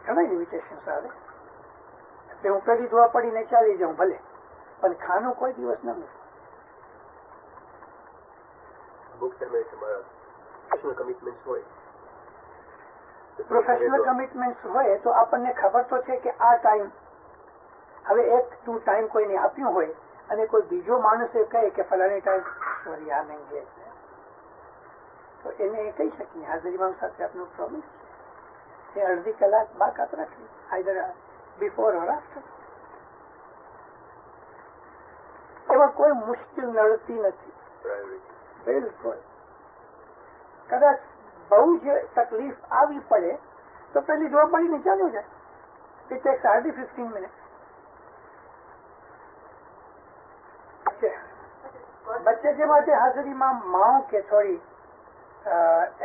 ઘણા ઇન્વિટેશન આવે. એટલે હું પેલી દુઆ પડીને ચાલી જાઉં ભલે, પણ ખાનું કોઈ દિવસ ન મળે. પ્રોફેશનલ કમિટમેન્ટ હોય તો આપણને ખબર તો છે કે આ ટાઈમ હવે એક તું ટાઈમ કોઈને આપ્યું હોય અને કોઈ બીજો માણસ એ કહે કે ફલાણી ટાઈમ સોરી આ નહીં છે, તો એને કહી શકીએ હાજરીમાં સાથે આપનો પ્રોમિસ છે, એ અડધી કલાક બાકાત રાખી આઈધર બિફોર ઓર આફ્ટર. એમાં કોઈ મુશ્કેલ નડતી નથી. બિલકુલ. કદાચ બહુ જ તકલીફ આવી પડે તો પેલી જોવા પડીને ચાલ્યું જાય. It takes hardly 15 minute. બચ્ચે જે માટે હાજરીમાં માઓ કે થોડી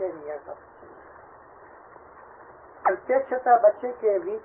10 years of તે છતાં બચ્ચે કે week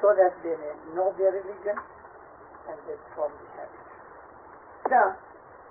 so that they may know their religion and they form the habit.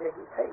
ભેગી થઈ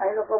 અહીં લોકો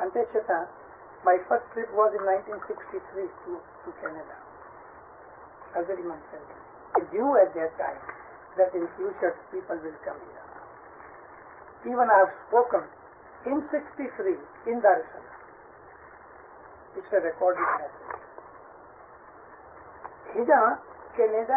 અને તે છતાં my first trip was in 1963 to Canada. Hazariman Center. I knew at that time that in future people will come here. Even I have spoken in 63 in Dar es Salaam. It's a recorded message. Here, Canada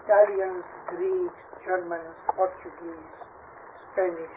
Italians, Greeks, Germans, Portuguese, Spanish,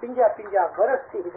50 વર્ષ થી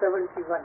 71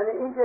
અને ઇનકે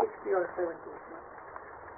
60 or 70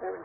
70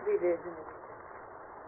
3 days in it.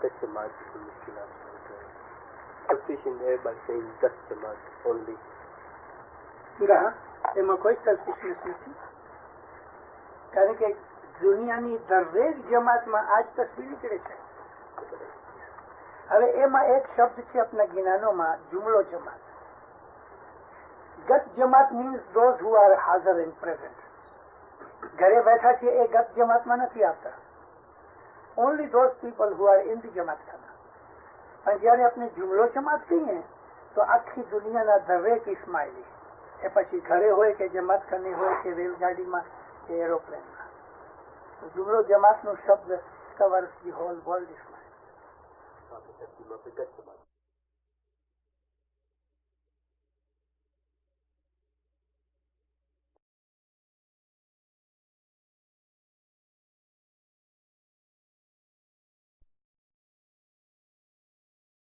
That's Jamaat people Mushkilat. Selfish in there by saying just Jamaat only. પૂરા એમાં કોઈ સેલ્ફિશનેસ નથી. કારણ કે દુનિયાની દરેક જમાતમાં આ જ તસવીર નીકળે છે. હવે એમાં એક શબ્દ છે આપણા જ્ઞાનોમાં, જુમલો જમાત. ગત જમાત મીન્સ ધોઝ હુ આર હાજર એન્ડ પ્રેઝન્ટ. ઘરે બેઠા છે એ ગત જમાતમાં નથી આવતા. Only those people who are in the જમાત ખાના. પણ જયારે આપણે જુમલો જમાત કહીએ તો આખી દુનિયાના દરેક ઇસ્માઇલી, એ પછી ઘરે હોય કે જમાત ખાને હોય કે રેલગાડીમાં કે એરોપ્લેનમાં. જુમલો જમાતનો શબ્દ covers the hall world Ismail.